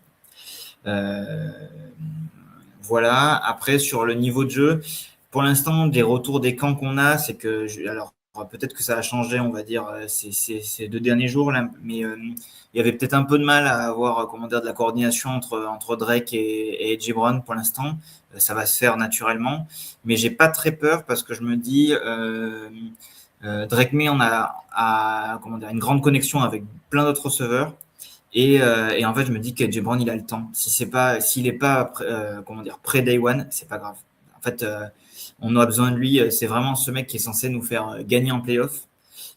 Voilà. Après, sur le niveau de jeu, pour l'instant, des retours des camps qu'on a, c'est que, alors peut-être que ça a changé, on va dire, ces 2 derniers jours là, mais il y avait peut-être un peu de mal à avoir, de la coordination entre Drake et A.J. Brown pour l'instant. Ça va se faire naturellement, mais j'ai pas très peur parce que je me dis, Drake May, on a une grande connexion avec plein d'autres receveurs. Et en fait, je me dis qu'A.J. Brown, il a le temps. S'il n'est pas prêt day one, c'est pas grave. En fait, on a besoin de lui. C'est vraiment ce mec qui est censé nous faire gagner en playoff.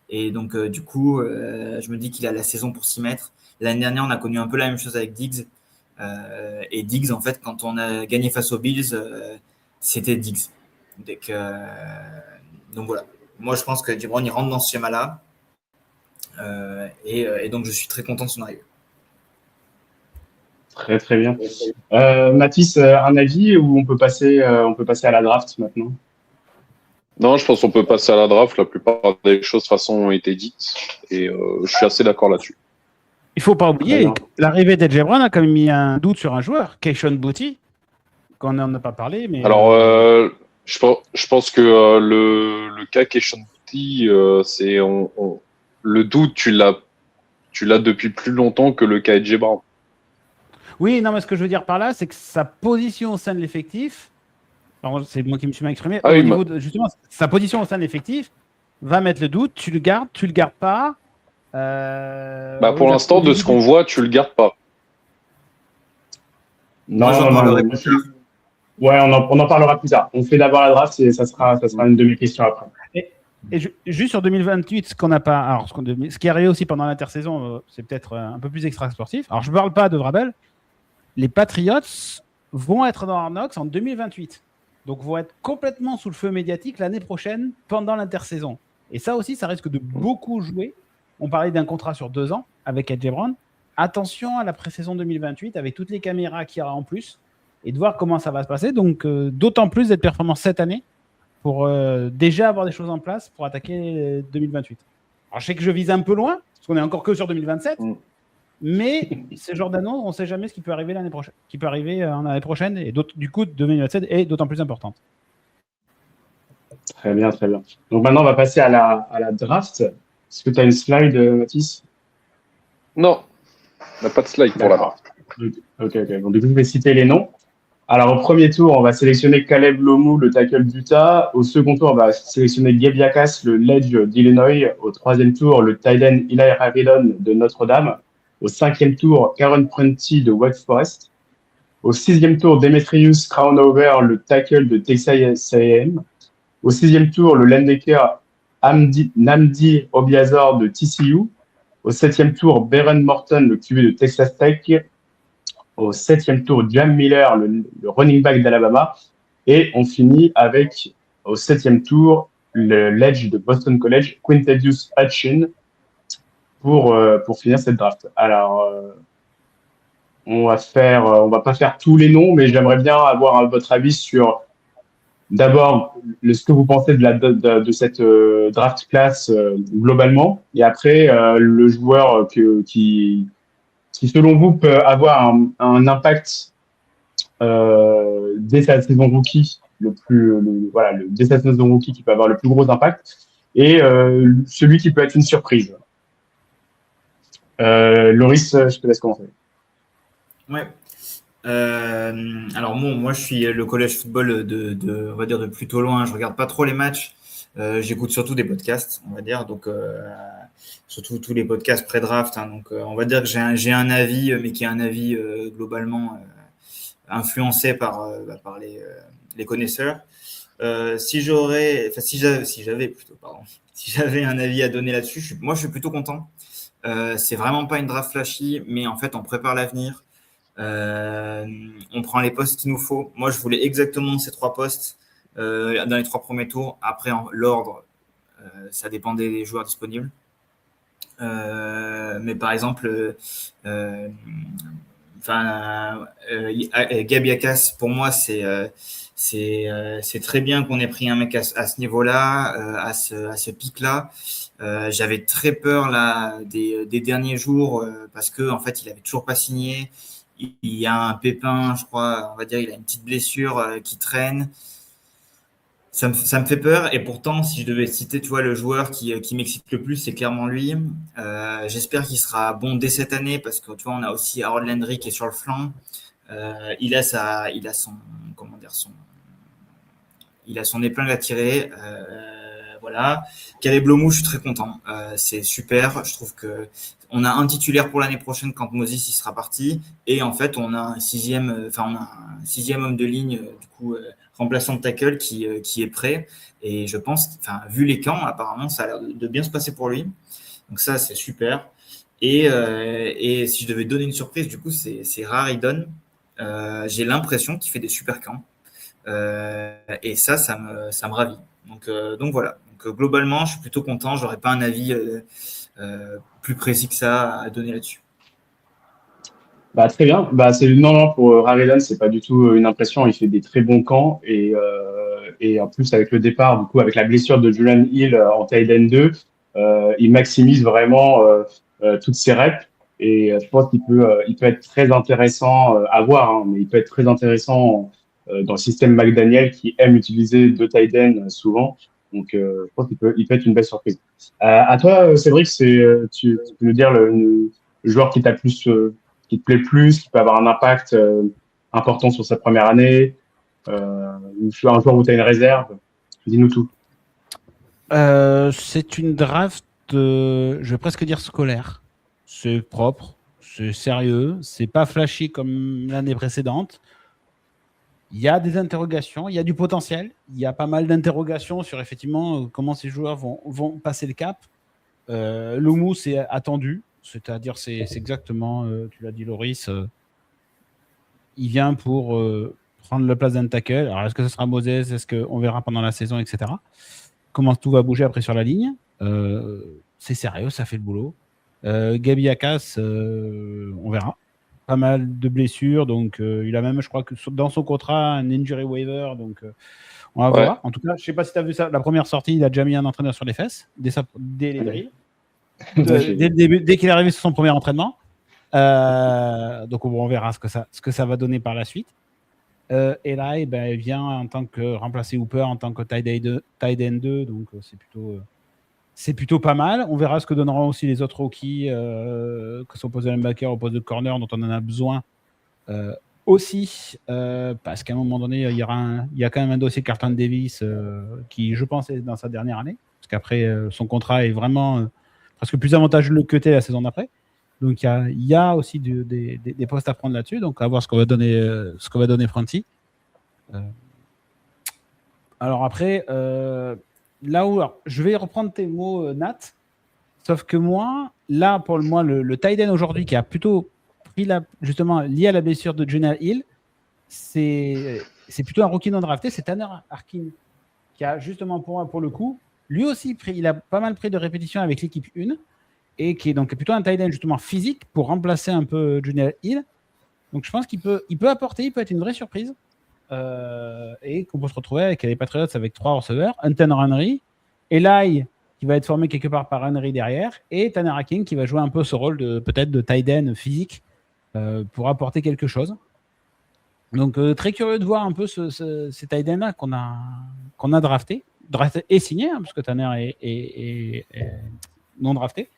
Et donc, du coup, je me dis qu'il a la saison pour s'y mettre. L'année dernière, on a connu un peu la même chose avec Diggs. Et Diggs, en fait, quand on a gagné face aux Bills, c'était Diggs. Donc voilà. Moi, je pense qu'A.J. Brown, il rentre dans ce schéma-là. Et donc, je suis très content de son arrivée. Très très bien. Mathis, un avis ou on peut passer à la draft maintenant? Non, je pense qu'on peut passer à la draft. La plupart des choses, de toute façon, ont été dites. Et je suis assez d'accord là-dessus. Il ne faut pas oublier Très bien. que l'arrivée d'Edge Brown a quand même mis un doute sur un joueur, Keishon Boutte, qu'on n'en a pas parlé. Mais Alors, je pense que le cas Keishon Boutte, c'est le doute, tu l'as depuis plus longtemps que le cas Edge Brown. Oui, non, mais ce que je veux dire par là, c'est que sa position au sein de l'effectif, alors, c'est moi qui me suis mal exprimé, Ah au oui, niveau de, justement, sa position au sein de l'effectif va mettre le doute, tu le gardes pas. pour Oui, l'instant, de ce qu'on voit, tu le gardes pas. Non, Moi, j'en non, parlerai non. plus tard. Ouais, on en parlera plus tard. On fait d'abord la draft et ça sera une de mes questions après. Et juste sur 2028, ce qu'on n'a pas. Alors, ce qui est arrivé aussi pendant l'intersaison, c'est peut-être un peu plus extra-sportif. Alors, je ne parle pas de Vrabel. Les Patriots vont être dans Hard Knocks en 2028. Donc, vont être complètement sous le feu médiatique l'année prochaine pendant l'intersaison. Et ça aussi, ça risque de beaucoup jouer. On parlait d'un contrat sur 2 ans avec Edge Brown. Attention à la pré-saison 2028 avec toutes les caméras qu'il y aura en plus et de voir comment ça va se passer. Donc, d'autant plus d'être performant cette année pour déjà avoir des choses en place pour attaquer 2028. Alors, je sais que je vise un peu loin, parce qu'on n'est encore que sur 2027, mais ce genre d'annonce, on ne sait jamais ce qui peut arriver l'année prochaine, qui peut arriver en année prochaine, et du coup, 2027 est d'autant plus importante. Très bien, très bien. Donc maintenant, on va passer à la draft. Est-ce que tu as une slide, Mathis? Non, on n'a pas de slide pour la draft. Ok. Donc, du coup, je vais citer les noms. Alors, au premier tour, on va sélectionner Caleb Lomu, le tackle d'Utah. Au second tour, on va sélectionner Gabe Jacas, le ledge d'Illinois. Au troisième tour, le tight end Eli Raridon de Notre-Dame. Au cinquième tour, Karen Prunty de Wake Forest. Au sixième tour, Demetrius Crownover, le tackle de Texas A&M. Au sixième tour, le linebacker Namdi Obiazor de TCU. Au septième tour, Baron Morton, le QB de Texas Tech. Au septième tour, Jam Miller, le running back d'Alabama. Et on finit avec, au septième tour, le ledge de Boston College, Quintadius Hutchin, pour finir cette draft. Alors, on va pas faire tous les noms, mais j'aimerais bien avoir votre avis sur, d'abord, ce que vous pensez de cette draft class globalement, et après, le joueur qui, selon vous, peut avoir un impact dès sa saison rookie, dès sa saison rookie qui peut avoir le plus gros impact, et celui qui peut être une surprise. Loris, je te laisse commencer. Ouais. Alors moi je suis le college football on va dire de plutôt loin. Je regarde pas trop les matchs. J'écoute surtout des podcasts, on va dire. Donc surtout tous les podcasts pré-draft. Hein, donc on va dire que j'ai un avis, mais qui est un avis globalement influencé par les connaisseurs. Si j'avais un avis à donner là-dessus, moi je suis plutôt content. C'est vraiment pas une draft flashy, mais en fait on prépare l'avenir. On prend les postes qu'il nous faut. Moi, je voulais exactement ces 3 postes dans les 3 premiers tours. Après, l'ordre, ça dépendait des joueurs disponibles. Mais par exemple, Gabe Jacas, pour moi, c'est très bien qu'on ait pris un mec à ce niveau-là, à ce pic-là. J'avais très peur là des derniers jours parce que en fait, il avait toujours pas signé. Il y a un pépin, je crois, on va dire, il a une petite blessure qui traîne. Ça me fait peur. Et pourtant, si je devais citer, tu vois, le joueur qui m'excite le plus, c'est clairement lui. J'espère qu'il sera bon dès cette année parce que tu vois, on a aussi Harold Landry qui est sur le flanc. Il a son épingle à tirer. Voilà. Caleb Lomu, je suis très content. C'est super. Je trouve que on a un titulaire pour l'année prochaine quand Moses il sera parti, et en fait on a un sixième homme de ligne du coup remplaçant de tackle qui est prêt. Et je pense, vu les camps, apparemment ça a l'air de bien se passer pour lui. Donc ça c'est super. Et si je devais donner une surprise, du coup c'est Raridon. J'ai l'impression qu'il fait des super camps. Et ça me ravit. Donc voilà. Donc globalement, je suis plutôt content. J'aurais pas un avis plus précis que ça à donner là-dessus. Très bien. Non, pour Raridon, c'est pas du tout une impression. Il fait des très bons camps et et en plus avec le départ, du coup, avec la blessure de Julian Hill en tight end 2, il maximise vraiment toutes ses reps. Et je pense il peut être très intéressant à voir, hein, mais il peut être très intéressant dans le système McDaniel qui aime utiliser deux tight ends souvent. Donc, je pense il peut être une belle surprise. À toi, Cédric, tu peux nous dire le joueur qui te plaît le plus, qui peut avoir un impact important sur sa première année, ou un joueur où tu as une réserve. Dis-nous tout. C'est une draft, je vais presque dire scolaire. C'est propre, c'est sérieux, c'est pas flashy comme l'année précédente. Il y a des interrogations, il y a du potentiel, il y a pas mal d'interrogations sur effectivement comment ces joueurs vont passer le cap. Loumou, c'est attendu, c'est-à-dire c'est exactement, tu l'as dit Loris, il vient pour prendre la place d'un tackle. Alors est-ce que ce sera Moses, est-ce qu'on verra pendant la saison, etc. Comment tout va bouger après sur la ligne. C'est sérieux, ça fait le boulot. Gabi Akas, on verra. Pas mal de blessures, donc il a même, je crois que dans son contrat, un injury waiver, donc on va voir. En tout cas, je ne sais pas si tu as vu ça, la première sortie, il a déjà mis un entraîneur sur les fesses, dès les drills, dès le début, dès qu'il est arrivé sur son premier entraînement. Donc on verra ce que ça va donner par la suite. Et là, il vient en tant que remplacer Hooper, en tant que tight end 2, donc c'est plutôt pas mal. On verra ce que donneront aussi les autres rookies, que sont posés linebacker au poste de corner, dont on en a besoin aussi, parce qu'à un moment donné, il y a quand même un dossier Carlton Davis qui, je pense, est dans sa dernière année, parce qu'après, son contrat est vraiment presque plus avantageux que la saison d'après. Donc il y a aussi des postes à prendre là-dessus. Donc à voir ce qu'on va donner Franti. Alors après, là où je vais reprendre tes mots, Nat. Sauf que moi, là pour moi, le tight end aujourd'hui qui a plutôt pris justement lié à la blessure de Jonah Hill, c'est plutôt un rookie non drafté, c'est Tanner Arkin qui a justement pour le coup, lui aussi il a pas mal pris de répétitions avec l'équipe 1. Et qui est donc plutôt un tight end justement physique pour remplacer un peu Junior Hill. Donc je pense qu'il peut apporter, il peut être une vraie surprise. Et qu'on peut se retrouver avec les Patriots avec 3 receveurs, Hunter Henry, Eli qui va être formé quelque part par Henry derrière, et Tanner Hacking qui va jouer un peu ce rôle peut-être de tight end physique pour apporter quelque chose. Donc très curieux de voir un peu ces tight ends là qu'on a drafté et signé, hein, parce que Tanner est non drafté.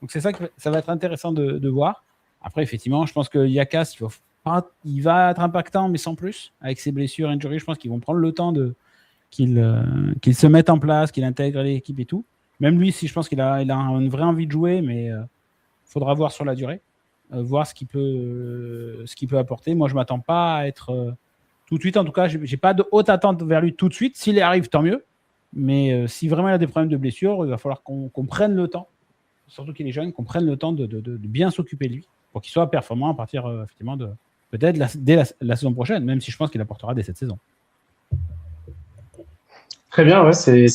Donc c'est ça que ça va être intéressant de voir. Après, effectivement, je pense que Yakas, il va être impactant, mais sans plus. Avec ses blessures, injuries, je pense qu'ils vont prendre le temps qu'il se mette en place, qu'il intègre l'équipe et tout. Même lui, si je pense qu'il a une vraie envie de jouer, mais il faudra voir sur la durée, voir ce qu'il peut apporter. Moi, je ne m'attends pas à être tout de suite. En tout cas, je n'ai pas de haute attente vers lui tout de suite. S'il y arrive, tant mieux. Mais si vraiment il a des problèmes de blessure, il va falloir qu'on prenne le temps, surtout qu'il est jeune, qu'on prenne le temps de bien s'occuper de lui pour qu'il soit performant à partir effectivement de peut-être dès la saison prochaine, même si je pense qu'il apportera dès cette saison. Très bien, ouais, c'est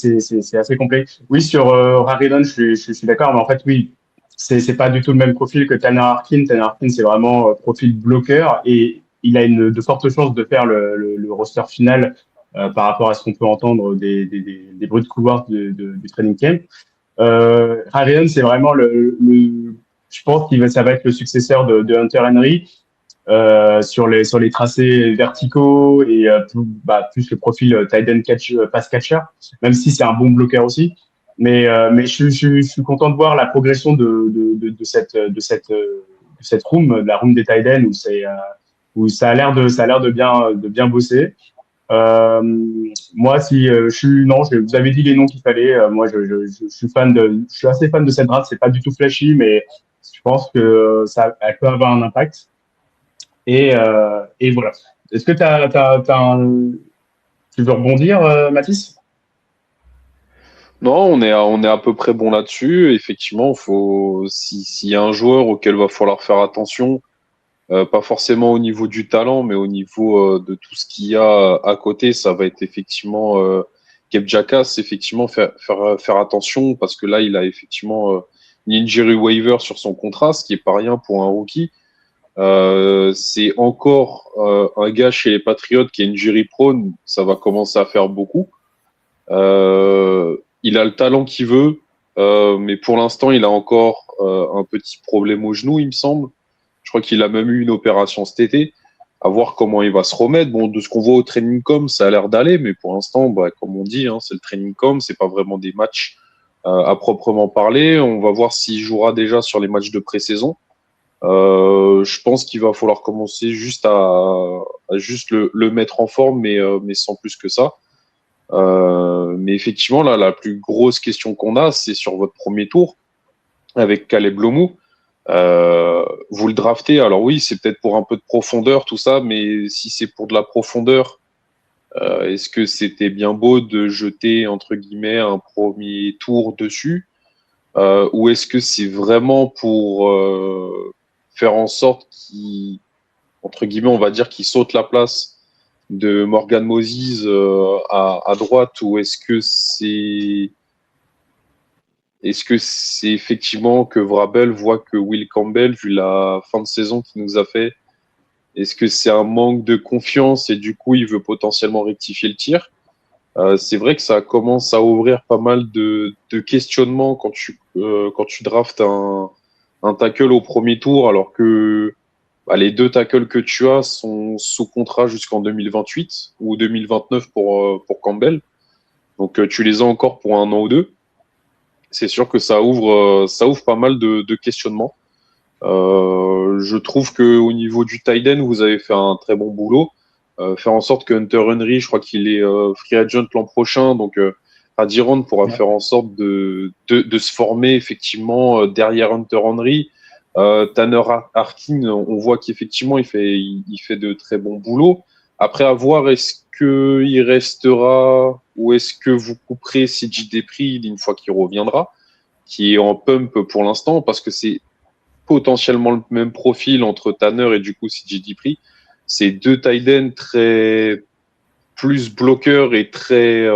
assez complet. Oui, sur Raridon, je suis d'accord, mais en fait, oui, c'est pas du tout le même profil que Tanner Arkin. Tanner Arkin, c'est vraiment profil bloqueur et il a de fortes chances de faire le roster final par rapport à ce qu'on peut entendre des bruits de couloir du training camp. Raridon, c'est vraiment je pense ça va être le successeur de Hunter Henry. Sur les tracés verticaux et plus le profil tight end pass catcher, même si c'est un bon bloqueur aussi. Mais je suis content de voir la progression de cette room, de la room des tight ends où ça a l'air de bien bosser. Moi, vous avez dit les noms qu'il fallait. Moi, je suis assez fan de cette draft. C'est pas du tout flashy, mais je pense que elle peut avoir un impact. Et voilà. Est-ce que tu veux rebondir, Mathis? Non, on est à peu près bon là-dessus. Effectivement, s'il y a un joueur auquel va falloir faire attention, pas forcément au niveau du talent, mais au niveau de tout ce qu'il y a à côté, ça va être effectivement Gabe Jacas, effectivement faire attention parce que là, il a effectivement une injury waiver sur son contrat, ce qui est pas rien pour un rookie. C'est encore un gars chez les Patriots qui est injury prone, ça va commencer à faire beaucoup. Il a le talent qu'il veut, mais pour l'instant, il a encore un petit problème au genou, il me semble. Je crois qu'il a même eu une opération cet été. À voir comment il va se remettre. Bon, de ce qu'on voit au training com, ça a l'air d'aller, mais pour l'instant, bah, comme on dit, c'est le training com, c'est pas vraiment des matchs à proprement parler. On va voir s'il jouera déjà sur les matchs de pré-saison. Je pense qu'il va falloir commencer juste à juste le mettre en forme, mais sans plus que ça. Mais effectivement, là, la plus grosse question qu'on a, c'est sur votre premier tour avec Caleb Lomou. Vous le draftez, alors oui, c'est peut-être pour un peu de profondeur, tout ça, mais si c'est pour de la profondeur, est-ce que c'était bien beau de jeter, entre guillemets, un premier tour dessus, ou est-ce que c'est vraiment pour faire en sorte qu'il, entre guillemets, on va dire qu'il saute la place de Morgan Moses à droite, ou est-ce que c'est effectivement que Vrabel voit que Will Campbell, vu la fin de saison qu'il nous a fait, est-ce que c'est un manque de confiance et du coup il veut potentiellement rectifier le tir? C'est vrai que ça commence à ouvrir pas mal de questionnements quand tu draftes un tackle au premier tour, alors que les deux tackles que tu as sont sous contrat jusqu'en 2028 ou 2029 pour Campbell. Donc tu les as encore pour 1 an ou 2. C'est sûr que ça ouvre pas mal de questionnements. Je trouve qu'au niveau du tight end, vous avez fait un très bon boulot. Faire en sorte que Hunter Henry, je crois qu'il est free agent l'an prochain, donc Radiron pourra faire en sorte de se former effectivement derrière Hunter Henry. Tanner Harkin, on voit qu'effectivement il fait de très bons boulots. Après, à voir, est-ce qu'il restera ou est-ce que vous couperez CJ Desprez une fois qu'il reviendra, qui est en pump pour l'instant, parce que c'est potentiellement le même profil entre Tanner et du coup CJ Desprez. C'est deux tight ends très plus bloqueurs et très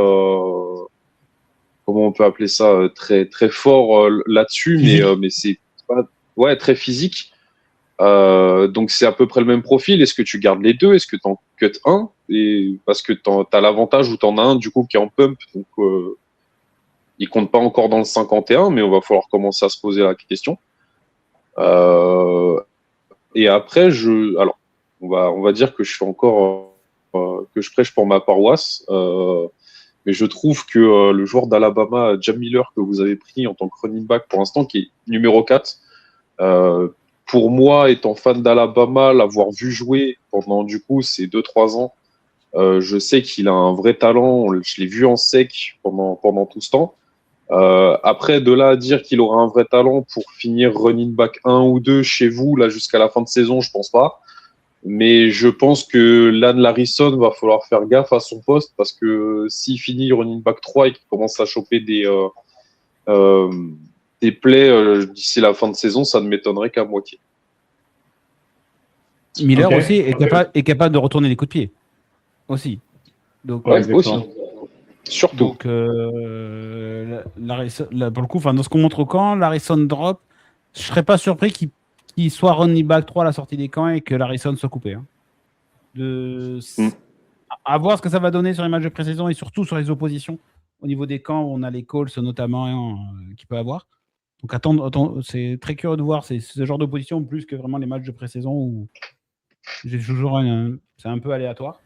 comment on peut appeler ça, très très fort là-dessus, mais c'est pas très physique. Donc c'est à peu près le même profil. Est-ce que tu gardes les deux? Est-ce que tu en cut un? Et parce que tu as l'avantage où tu en as un du coup qui est en pump, donc il compte pas encore dans le 51, mais on va falloir commencer à se poser la question. Et après, alors on va dire que je fais encore que je prêche pour ma paroisse, mais je trouve que le joueur d'Alabama, Jam Miller, que vous avez pris en tant que running back pour l'instant, qui est numéro 4, pour moi, étant fan d'Alabama, l'avoir vu jouer pendant du coup ces 2-3 ans, je sais qu'il a un vrai talent. Je l'ai vu en sec pendant tout ce temps. Après, de là à dire qu'il aura un vrai talent pour finir running back 1 ou 2 chez vous, là, jusqu'à la fin de saison, je pense pas. Mais je pense que Lan Larison va falloir faire gaffe à son poste parce que s'il finit running back 3 et qu'il commence à choper des plays d'ici la fin de saison, ça ne m'étonnerait qu'à moitié. Miller aussi est capable de retourner les coups de pied. Aussi. Donc, aussi. Surtout. Donc, pour le coup, dans ce qu'on montre au camp, Larison drop, je ne serais pas surpris qu'il soit running back 3 à la sortie des camps et que Larison soit coupé. À voir ce que ça va donner sur les matchs de pré-saison et surtout sur les oppositions. Au niveau des camps, on a les calls notamment qu'il peut avoir. Donc, attends, c'est très curieux de voir ce genre d'opposition plus que vraiment les matchs de pré-saison où j'ai toujours c'est un peu aléatoire.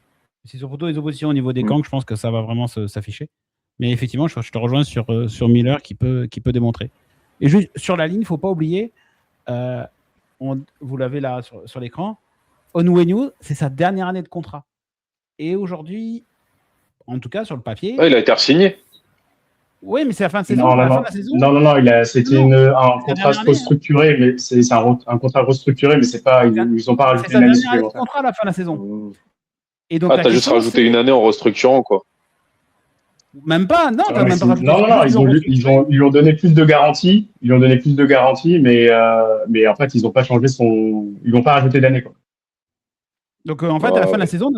C'est surtout les oppositions au niveau des camps que je pense que ça va vraiment s'afficher. Mais effectivement, je te rejoins sur Miller qui peut démontrer. Et juste sur la ligne, il ne faut pas oublier, vous l'avez là sur l'écran, Onwenu, c'est sa dernière année de contrat. Et aujourd'hui, en tout cas sur le papier... il a été re-signé. Oui, mais c'est la fin de saison. Non, c'était un contrat restructuré, mais c'est un contrat restructuré, mais c'est pas, ils n'ont pas rajouté une année supplémentaire. C'est sa dernière année de contrat à la fin de la saison. Et donc, t'as juste rajouté une année en restructurant, quoi. Même pas, non, t'as même pas rajouté. Non, ils lui ont donné plus de garanties. Ils lui ont donné plus de garanties, mais en fait, ils n'ont pas changé ils n'ont pas rajouté d'année, quoi. Donc, en fait, à la fin de la saison,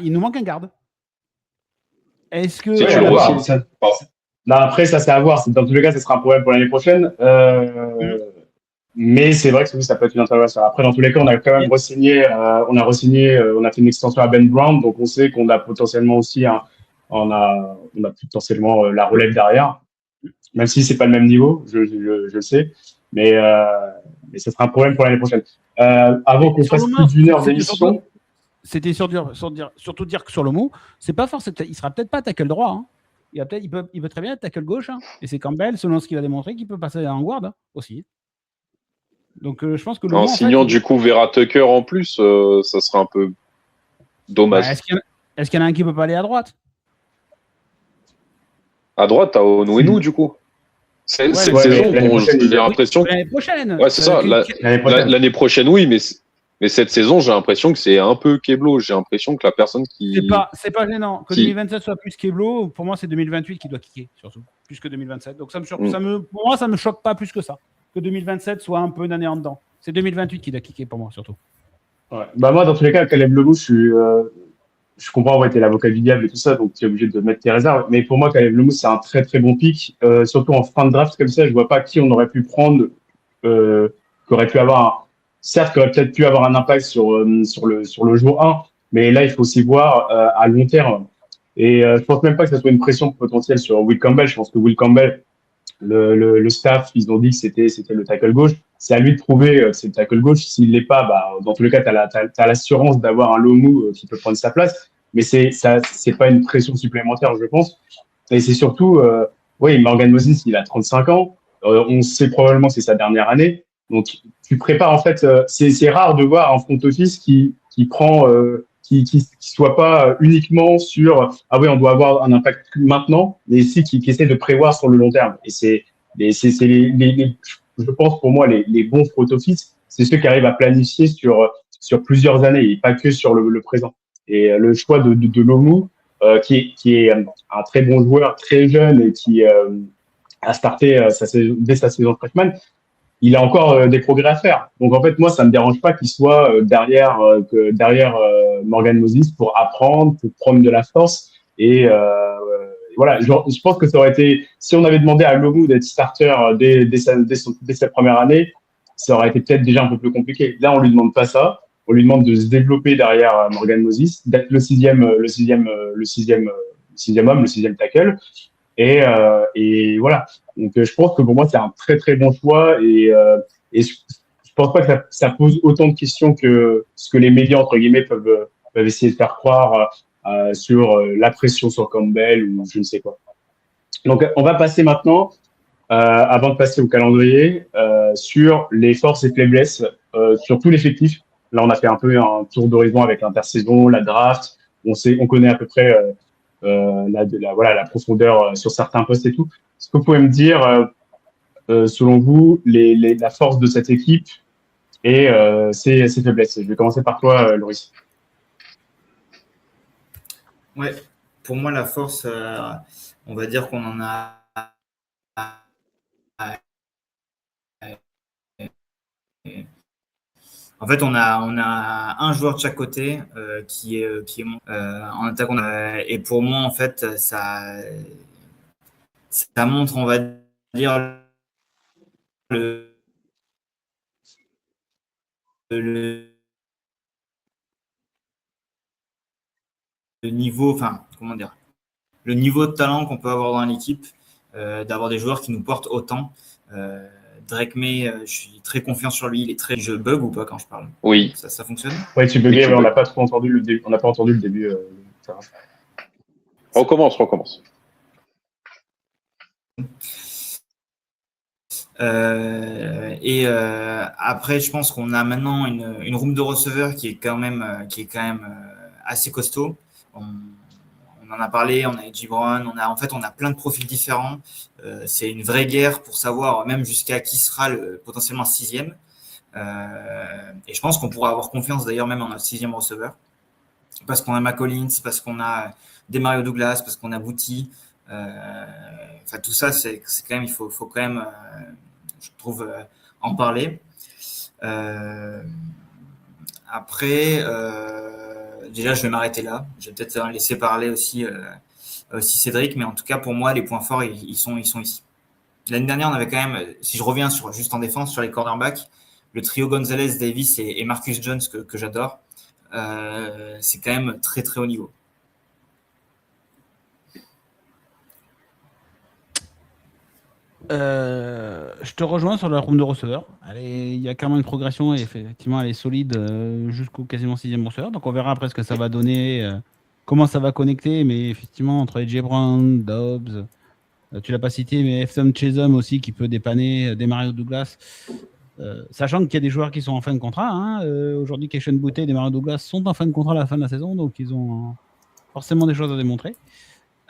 il nous manque un garde. Est-ce que. Si tu le vois, là, après, ça, c'est à voir. Dans tous les cas, ça sera un problème pour l'année prochaine. Mais c'est vrai que ça peut être une interrogation. Après, dans tous les cas, on a quand même re-signé, on a fait une extension à Ben Brown, donc on sait qu'on a potentiellement aussi on a potentiellement la relève derrière, même si c'est pas le même niveau, je le sais, mais, euh, mais ce sera un problème pour l'année prochaine. Avant qu'on Sur le fasse plus moment, d'une heure c'était surtout, d'émission, surtout dire que sur le mot, c'est pas forcément, il sera peut-être pas tackle droit. Hein. Il peut très bien être tackle gauche. Hein. Et c'est Campbell, selon ce qu'il a démontré, qu'il peut passer en guard aussi. Donc je pense que le En mot, en fait, signant du coup Vera Tucker en plus, ça serait un peu dommage. Est-ce qu'il y en a un qui peut pas aller à droite? À droite, t'as Onwenu du coup. Cette saison, j'ai l'impression. L'année prochaine. Ouais, c'est ça. L'année prochaine, oui, mais cette saison, j'ai l'impression que c'est un peu Keblo. J'ai l'impression que la personne qui. C'est pas gênant. Que 2027 soit plus Keblo, pour moi, c'est 2028 qui doit kicker, surtout. Plus que 2027. Donc pour moi, ça me choque pas plus que ça. Que 2027 soit un peu une année en dedans. C'est 2028 qui doit kicker pour moi, surtout. Ouais. Bah moi, dans tous les cas, Caleb Lemouche, je comprends, ouais, t'es l'avocat du diable et tout ça, donc tu es obligé de mettre tes réserves. Mais pour moi, Caleb Lemouche, c'est un très très bon pick. Surtout en fin de draft comme ça, je vois pas qui on aurait pu prendre, qui aurait pu avoir, certes, qui aurait peut-être pu avoir un impact sur le jour 1, mais là, il faut aussi voir à long terme. Et je pense même pas que ça soit une pression potentielle sur Will Campbell. Je pense que Will Campbell, le staff, ils ont dit que c'était le tackle gauche. C'est à lui de prouver que c'est le tackle gauche. S'il l'est pas, bah, dans tous les cas, t'as l'assurance d'avoir un Lomu qui peut prendre sa place. Mais c'est pas une pression supplémentaire, je pense. Et c'est surtout, oui, Morgan Moses, il a 35 ans. On sait probablement que c'est sa dernière année. Donc, tu prépares, en fait, c'est rare de voir un front office qui prend, qui soit pas uniquement sur, ah oui, on doit avoir un impact maintenant, mais aussi qui essaie de prévoir sur le long terme. Et c'est je pense pour moi, les bons front office, c'est ceux qui arrivent à planifier sur plusieurs années et pas que sur le présent. Et le choix de Lomu, qui est un très bon joueur, très jeune et qui a starté dès sa saison freshman, il a encore des progrès à faire. Donc en fait, moi, ça me dérange pas qu'il soit derrière Morgan Moses pour apprendre, pour prendre de la force. Et voilà, je pense que ça aurait été, si on avait demandé à Lomu d'être starter dès sa première année, ça aurait été peut-être déjà un peu plus compliqué. Là, on lui demande pas ça. On lui demande de se développer derrière Morgan Moses, d'être le sixième homme, le sixième tackle. Et voilà. Donc, je pense que pour moi, c'est un très, très bon choix. Et je pense pas que ça pose autant de questions que ce que les médias, entre guillemets, peuvent essayer de faire croire sur la pression sur Campbell ou je ne sais quoi. Donc, on va passer maintenant, avant de passer au calendrier, sur les forces et faiblesses, sur tout l'effectif. Là, on a fait un peu un tour d'horizon avec l'intersaison, la draft. On connaît à peu près voilà, la profondeur sur certains postes et tout. Est-ce que vous pouvez me dire, selon vous, la force de cette équipe et ses faiblesses? Je vais commencer par toi, Loris. Ouais, pour moi, la force, on va dire qu'on en a. En fait, on a un joueur de chaque côté qui est en attaque. Et pour moi, en fait, ça montre, on va dire, le niveau, enfin, comment dire, le niveau de talent qu'on peut avoir dans l'équipe, d'avoir des joueurs qui nous portent autant. Drake May, je suis très confiant sur lui. Il est très. Je bug ou pas quand je parle? Oui. Ça fonctionne? Oui, tu buguais, on n'a pas trop entendu le début. On n'a pas entendu le début. Recommence. Après, je pense qu'on a maintenant une room de receveurs qui est quand même assez costaud. On en a parlé, on a Gibran, on a plein de profils différents. C'est une vraie guerre pour savoir même jusqu'à qui sera potentiellement sixième. Et je pense qu'on pourra avoir confiance d'ailleurs même en notre sixième receveur. Parce qu'on a McCollins, parce qu'on a Demario Douglas, parce qu'on a Bouty. Enfin, tout ça, c'est quand même, il faut quand même, je trouve, en parler. Après, déjà, je vais m'arrêter là. Je vais peut-être laisser parler aussi Cédric, mais en tout cas, pour moi, les points forts, ils sont ici. l'année dernière, on avait quand même, si je reviens juste en défense, sur les cornerbacks, le trio Gonzalez, Davis et Marcus Jones que j'adore. C'est quand même très, très haut niveau. Je te rejoins sur la room de receveur. Il y a clairement une progression et effectivement, elle est solide jusqu'au quasiment 6e receveur. Donc, on verra après ce que ça va donner, comment ça va connecter. Mais effectivement, entre AJ Brown, Dobbs, tu l'as pas cité, mais Efton Chisholm aussi qui peut dépanner, Demario Douglas. Sachant qu'il y a des joueurs qui sont en fin de contrat. Hein. Aujourd'hui, Keishon Boutte et Demario Douglas sont en fin de contrat à la fin de la saison. Donc, ils ont forcément des choses à démontrer.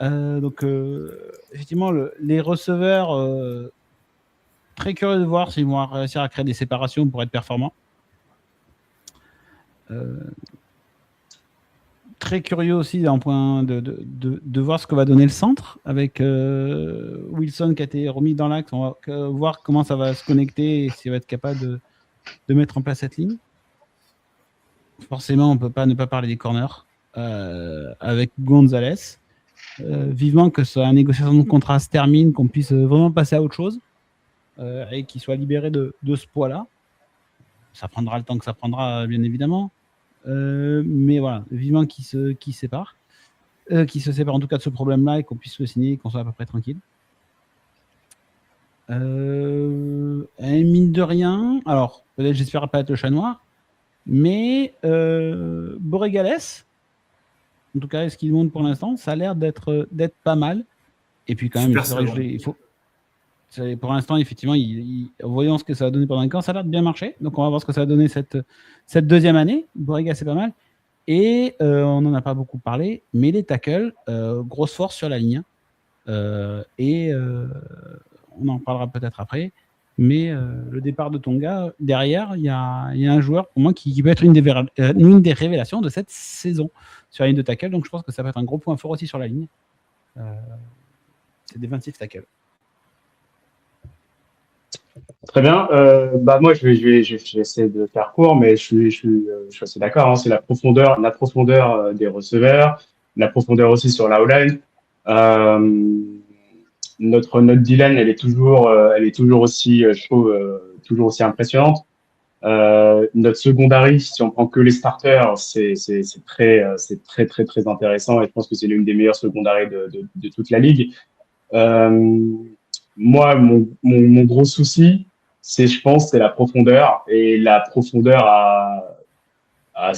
Donc, effectivement, les receveurs, très curieux de voir s'ils vont réussir à créer des séparations pour être performants. Très curieux aussi d'un point de voir ce que va donner le centre avec Wilson qui a été remis dans l'axe. On va voir comment ça va se connecter et s'il va être capable de mettre en place cette ligne. Forcément, on ne peut pas ne pas parler des corners avec Gonzalez. Vivement que la négociation de contrat se termine, qu'on puisse vraiment passer à autre chose et qu'il soit libéré de ce poids-là. Ça prendra le temps que ça prendra, bien évidemment. Mais voilà, vivement qu'il se sépare. Qu'il se sépare en tout cas de ce problème-là et qu'on puisse le signer et qu'on soit à peu près tranquille. Mine de rien, alors peut-être j'espère pas être le chat noir, mais Borregales, en tout cas, ce qu'il montre pour l'instant, ça a l'air d'être pas mal. Et puis quand même, il faut. Pour l'instant, effectivement, voyons ce que ça va donner pendant un camp, ça a l'air de bien marcher. Donc on va voir ce que ça va donner cette deuxième année. Borregales, c'est pas mal. Et on n'en a pas beaucoup parlé, mais les tackles, grosse force sur la ligne. Et on en parlera peut-être après. Mais le départ de Tonga, derrière, il y a un joueur pour moi qui peut être une des révélations de cette saison sur la ligne de tackle. Donc je pense que ça va être un gros point fort aussi sur la ligne. C'est defensive tackle. Très bien. Moi, je vais essayer de faire court, mais je suis assez d'accord. Hein. C'est la profondeur des receveurs, la profondeur aussi sur la O-line. Notre D-line, elle est toujours aussi, je trouve, toujours aussi impressionnante. Notre secondary, si on prend que les starters, c'est très très très intéressant et je pense que c'est l'une des meilleures secondaries de toute la ligue. Moi, mon gros souci, je pense, c'est la profondeur et la profondeur à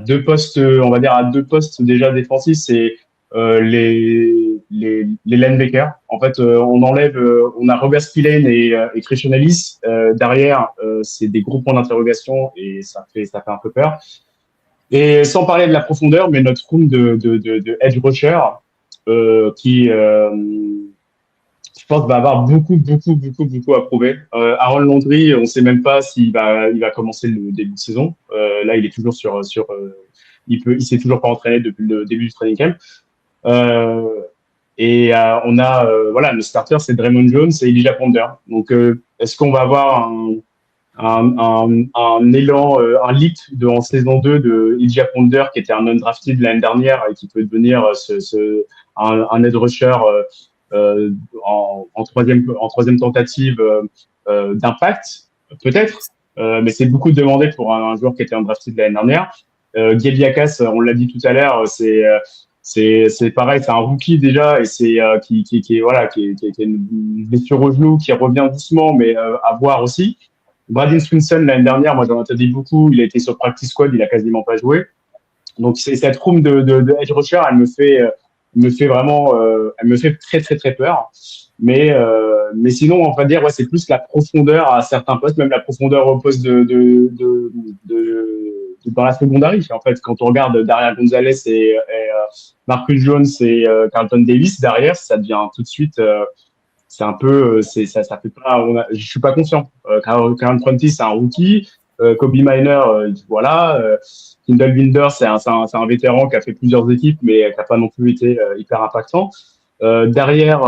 deux postes, on va dire à deux postes déjà défensifs, c'est les linebackers. En fait, on a Robert Spillane et Christian Ellis derrière. C'est des gros points d'interrogation et ça fait un peu peur. Et sans parler de la profondeur, mais notre room de edge rusher qui je pense va avoir beaucoup à prouver. Aaron Landry, on sait même pas il va commencer le début de saison. Là, il est toujours il s'est toujours pas entraîné depuis le début du training camp. On a le starter, c'est Draymond Jones et Elijah Ponder. Donc, est-ce qu'on va avoir un élan, un leap en saison 2 de Elijah Ponder qui était un undrafted l'année dernière et qui peut devenir un edge rusher en troisième tentative d'impact, peut-être, mais c'est beaucoup demandé pour un joueur qui était undrafted l'année dernière. Gebiakas, on l'a dit tout à l'heure, c'est pareil, c'est un rookie déjà et c'est qui a une blessure au genou qui revient doucement, mais à voir aussi. Braden Swinson l'année dernière, moi j'en ai entendu beaucoup, il a été sur practice squad, il a quasiment pas joué. Donc cette room de edge rusher, elle me fait vraiment, elle me fait très très très peur. Mais sinon, on va dire, ouais, c'est plus la profondeur à certains postes, même la profondeur au poste dans la secondary. En fait, quand on regarde derrière Gonzalez et Marcus Jones et Carlton Davis derrière, ça devient tout de suite, c'est un peu, ça fait pas, je suis pas confiant. Karen Prentice, c'est un rookie. Kobe Miner, voilà. Kindle Binder, c'est un vétéran qui a fait plusieurs équipes, mais qui n'a pas non plus été hyper impactant. Derrière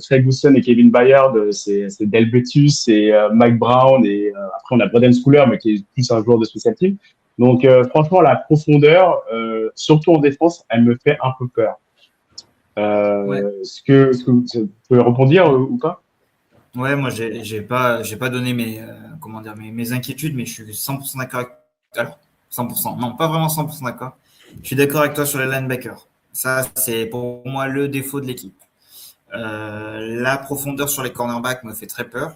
Craig Houston et Kevin Bayard, c'est Del Betus, c'est Mike Brown et après on a Braden Schooler, mais qui est plus un joueur de special team. Donc franchement, la profondeur, surtout en défense, elle me fait un peu peur. Ouais. Est-ce que vous pouvez rebondir ou pas? Ouais, moi, j'ai pas donné comment dire, mes inquiétudes, mais je suis 100% d'accord avec. Alors, 100%, non, pas vraiment 100% d'accord. Je suis d'accord avec toi sur les linebackers. Ça, c'est pour moi le défaut de l'équipe. La profondeur sur les cornerbacks me fait très peur,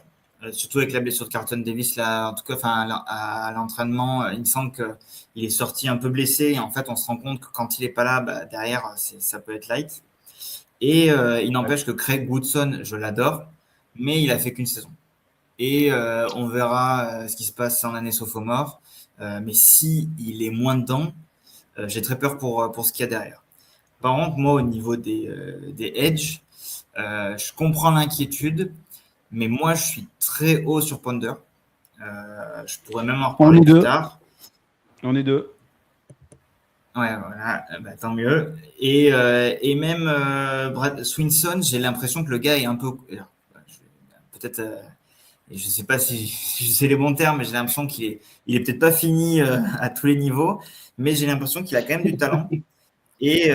surtout avec la blessure de Carlton Davis. Là, en tout cas, enfin, à l'entraînement, il me semble qu'il est sorti un peu blessé. Et en fait, on se rend compte que quand il est pas là, bah, derrière, ça peut être light. Et il Ouais. n'empêche que Craig Woodson, je l'adore, mais il a fait qu'une saison. Et on verra ce qui se passe en année sophomore. Mais si il est moins dedans, j'ai très peur pour ce qu'il y a derrière. Par contre, moi, au niveau des edge, je comprends l'inquiétude, mais moi, je suis très haut sur Ponder. Je pourrais même en On reparler est plus deux. tard. On est deux. Ouais, voilà, bah, tant mieux. Et même Brad Swinson, j'ai l'impression que le gars est un peu. Peut-être. Et je ne sais pas si c'est les bons termes, mais j'ai l'impression il est peut-être pas fini à tous les niveaux, mais j'ai l'impression qu'il a quand même du talent. Et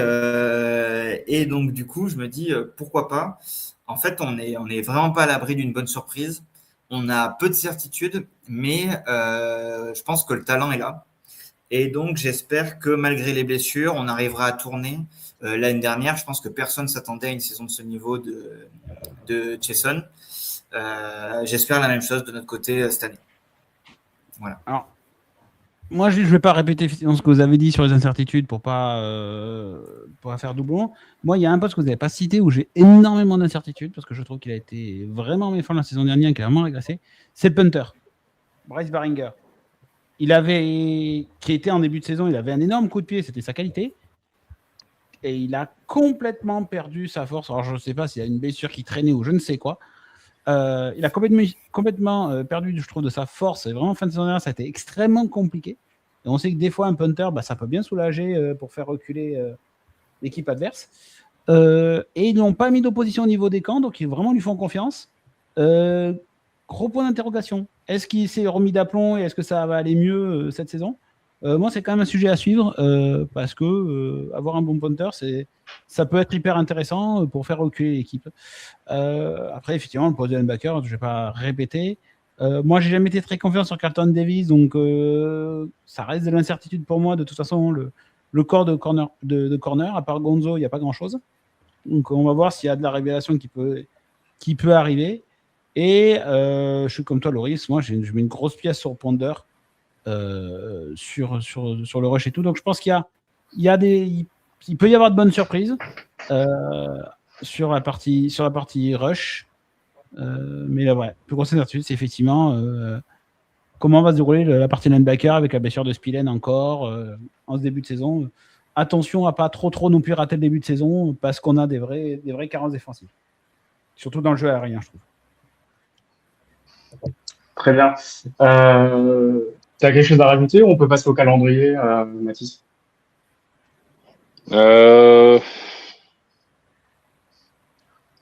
donc, du coup, je me dis, pourquoi pas. En fait, on est vraiment pas à l'abri d'une bonne surprise. On a peu de certitudes, mais je pense que le talent est là. Et donc, j'espère que malgré les blessures, on arrivera à tourner. L'année dernière, je pense que personne ne s'attendait à une saison de ce niveau de Chesson. J'espère la même chose de notre côté cette année. Voilà. Alors, moi, je ne vais pas répéter effectivement ce que vous avez dit sur les incertitudes pour pas faire doublon. Moi, il y a un poste que vous n'avez pas cité où j'ai énormément d'incertitudes parce que je trouve qu'il a été vraiment méfiant la saison dernière et qu'il a vraiment régressé. C'est le punter, Bryce Baringer. Qui était en début de saison, il avait un énorme coup de pied, c'était sa qualité. Et il a complètement perdu sa force. Alors, je ne sais pas s'il y a une blessure qui traînait ou je ne sais quoi. Il a complètement perdu, je trouve, de sa force. Et vraiment, fin de saison dernière, ça a été extrêmement compliqué. Et on sait que des fois, un punter, ça peut bien soulager pour faire reculer l'équipe adverse. Et ils n'ont pas mis d'opposition au niveau des camps, donc ils vraiment lui font confiance. Gros point d'interrogation. Est-ce qu'il s'est remis d'aplomb et est-ce que ça va aller mieux cette saison? Moi, c'est quand même un sujet à suivre parce que avoir un bon punter, ça peut être hyper intéressant pour faire reculer l'équipe. Après, effectivement, le poste de linebacker, je ne vais pas répéter. Moi, j'ai jamais été très confiant sur Carlton Davis, donc ça reste de l'incertitude pour moi. De toute façon, le corps de corner, à part Gonzo, il n'y a pas grand-chose. Donc, on va voir s'il y a de la révélation qui peut arriver. Et je suis comme toi, Loris. Moi, je mets une grosse pièce sur Ponder sur le rush et tout. Donc, je pense il peut y avoir de bonnes surprises sur la partie rush. Mais là, ouais, plus grosse incertitude, c'est effectivement comment va se dérouler la partie linebacker avec la blessure de Spillane encore en ce début de saison. Attention à pas trop non plus rater le début de saison parce qu'on a des vraies carences défensives. Surtout dans le jeu aérien, je trouve. Très bien. Tu as quelque chose à rajouter ou on peut passer au calendrier, Mathis? Je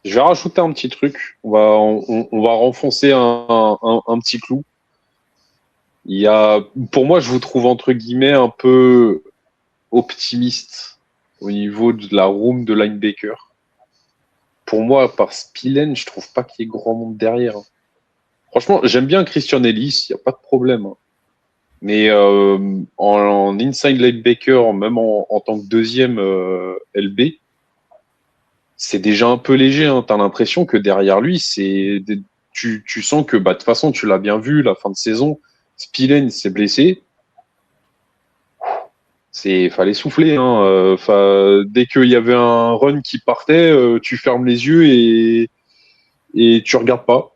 vais rajouter un petit truc. On va renfoncer un petit clou. Pour moi, je vous trouve entre guillemets un peu optimiste au niveau de la room de linebacker. Pour moi, par Spillane, je trouve pas qu'il y ait grand monde derrière. Franchement, j'aime bien Christian Ellis, il n'y a pas de problème. Mais en inside linebacker, même en tant que deuxième LB, c'est déjà un peu léger. Hein. Tu as l'impression que derrière lui, tu sens que de toute façon, tu l'as bien vu, la fin de saison, Spillane s'est blessé. Fallait souffler. Hein. Dès qu'il y avait un run qui partait, tu fermes les yeux et tu regardes pas.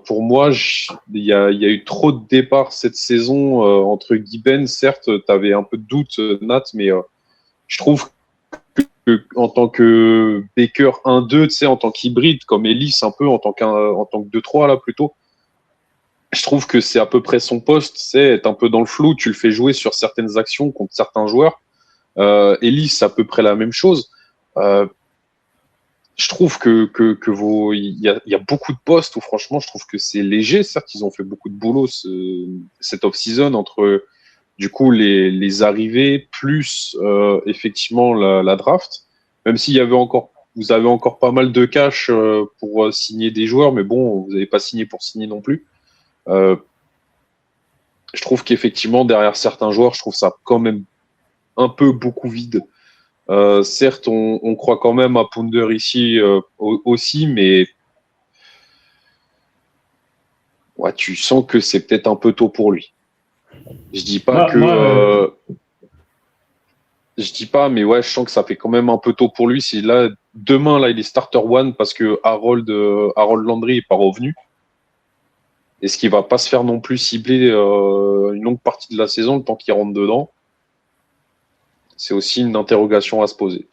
Pour moi, il y a eu trop de départs cette saison entre Gibbons. Certes, tu avais un peu de doute, Nat, mais je trouve que en tant que Baker 1-2, tu sais, en tant qu'hybride, comme Ellis un peu, en tant que 2-3 là plutôt, je trouve que c'est à peu près son poste, c'est être un peu dans le flou, tu le fais jouer sur certaines actions contre certains joueurs. Ellis, c'est à peu près la même chose. Je trouve il y a beaucoup de postes où franchement, je trouve que c'est léger. Certes, ils ont fait beaucoup de boulot cette off-season entre du coup les arrivées plus effectivement la draft. même vous avez encore pas mal de cash pour signer des joueurs, mais bon, vous n'avez pas signé pour signer non plus. Je trouve qu'effectivement, derrière certains joueurs, je trouve ça quand même un peu beaucoup vide. Certes, on croit quand même à Pounder ici aussi, mais ouais, tu sens que c'est peut-être un peu tôt pour lui. Je dis pas je dis pas, mais ouais, je sens que ça fait quand même un peu tôt pour lui. Si là, demain, là, il est starter one parce que Harold Landry n'est pas revenu. Est-ce qu'il va pas se faire non plus cibler une longue partie de la saison, le temps qu'il rentre dedans? C'est aussi une interrogation à se poser.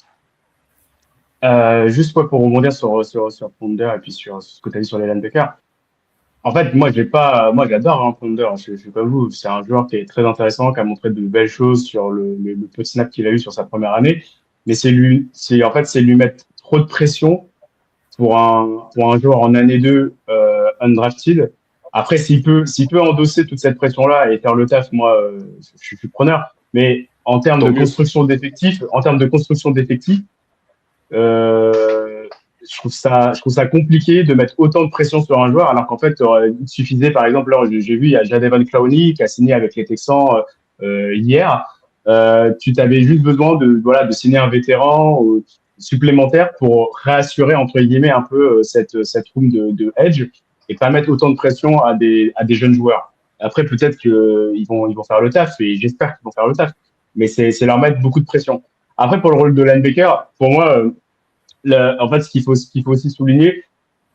Juste pour rebondir sur Ponder et puis sur ce que tu as dit sur les linebackers. En fait, moi, j'adore Ponder. Je suis comme vous. C'est un joueur qui est très intéressant, qui a montré de belles choses sur le peu de snaps qu'il a eu sur sa première année. Mais c'est lui mettre trop de pression pour un joueur en année 2 undrafted. Après, s'il peut endosser toute cette pression-là et faire le taf, moi, je suis preneur. Mais en termes de construction d'effectifs, je trouve ça compliqué de mettre autant de pression sur un joueur, alors qu'en fait, il suffisait, par exemple, là, j'ai vu, il y a Jadeveon Clowney qui a signé avec les Texans hier. Tu t'avais juste besoin de signer un vétéran supplémentaire pour réassurer, entre guillemets, un peu cette room de edge et pas mettre autant de pression à des jeunes joueurs. Après, peut-être qu'ils vont faire le taf, et j'espère qu'ils vont faire le taf, mais c'est leur mettre beaucoup de pression. Après, pour le rôle de linebacker, pour moi, en fait, ce qu'il faut aussi souligner,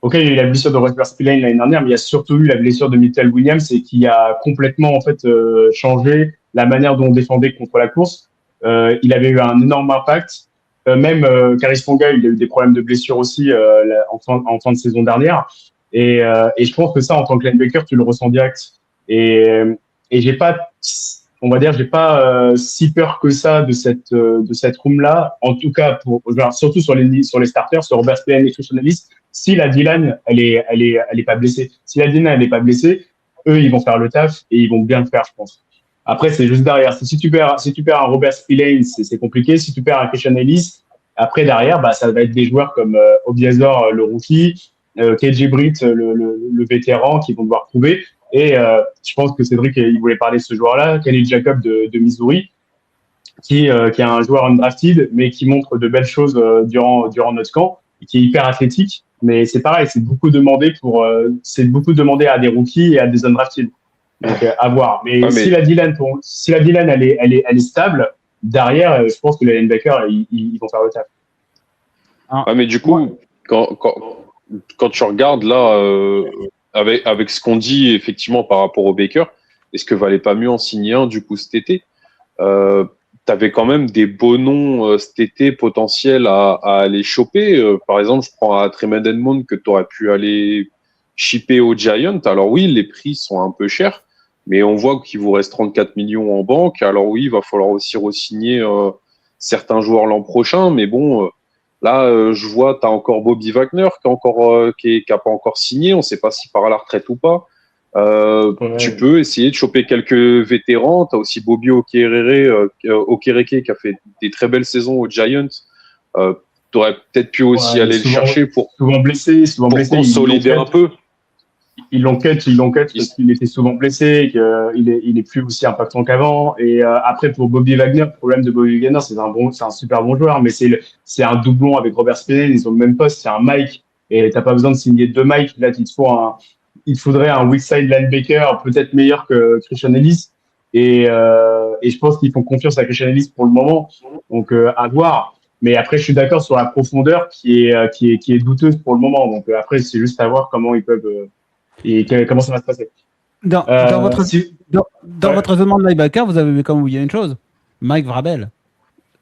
ok, il y a eu la blessure de Robert Spillane l'année dernière, mais il y a surtout eu la blessure de Mitchell Williams et qui a complètement en fait changé la manière dont on défendait contre la course. Il avait eu un énorme impact. Même Karis Ponga, il a eu des problèmes de blessure aussi en fin de saison dernière. Et je pense que ça, en tant que linebacker, tu le ressens direct. Et j'ai pas, on va dire, j'ai pas si peur que ça de cette room là. En tout cas, surtout sur les starters, sur Robert Spillane et Christian Ellis. Si la D-line, elle est pas blessée. Si la D-line, elle est pas blessée, eux, ils vont faire le taf et ils vont bien le faire, je pense. Après, c'est juste derrière. Si tu perds un Robert Spillane, c'est compliqué. Si tu perds un Christian Ellis, après, derrière, bah, ça va être des joueurs comme Obiazor, le rookie, KJ Britt, le vétéran, qui vont devoir prouver. Et je pense que Cédric, il voulait parler de ce joueur-là, Khalil Jacob de Missouri, qui est un joueur undrafted, mais qui montre de belles choses durant notre camp, et qui est hyper athlétique. Mais c'est pareil, c'est beaucoup demandé à des rookies et à des undrafted. Donc à voir. Mais si la D-line elle est stable, derrière, je pense que les linebackers ils vont faire le taf. Mais du coup, quand tu regardes là, avec ce qu'on dit effectivement par rapport au Baker, est-ce que valait pas mieux en signer un du coup cet été? T'avais quand même des beaux noms cet été potentiels à aller choper. Par exemple, je prends à Tremaine Edmonds que tu aurais pu aller shipper aux Giants. Alors oui, les prix sont un peu chers, mais on voit qu'il vous reste 34 millions en banque. Alors oui, il va falloir aussi re-signer certains joueurs l'an prochain. Mais bon, là, je vois, tu as encore Bobby Wagner qui a pas encore signé. On ne sait pas s'il part à la retraite ou pas. Tu peux essayer de choper quelques vétérans. Tu as aussi Bobby Okereke qui a fait des très belles saisons aux Giants. Tu aurais peut-être pu aussi aller le chercher pour consolider un peu. Ils l'ont cut parce qu'il était souvent blessé, qu'il est plus aussi impactant qu'avant. Et après, pour Bobby Wagner, le problème de Bobby Wagner, c'est un super bon joueur, mais c'est un doublon avec Robert Spillane. Ils ont le même poste, c'est un Mike. Et t'as pas besoin de signer deux Mike. Là, il faudrait un weak side linebacker peut-être meilleur que Christian Ellis. Et je pense qu'ils font confiance à Christian Ellis pour le moment. Donc, à voir. Mais après, je suis d'accord sur la profondeur qui est douteuse pour le moment. Donc, après, c'est juste à voir comment ils peuvent, et comment ça va se passer. Dans votre demande de linebacker, vous avez comme oublié une chose, Mike Vrabel.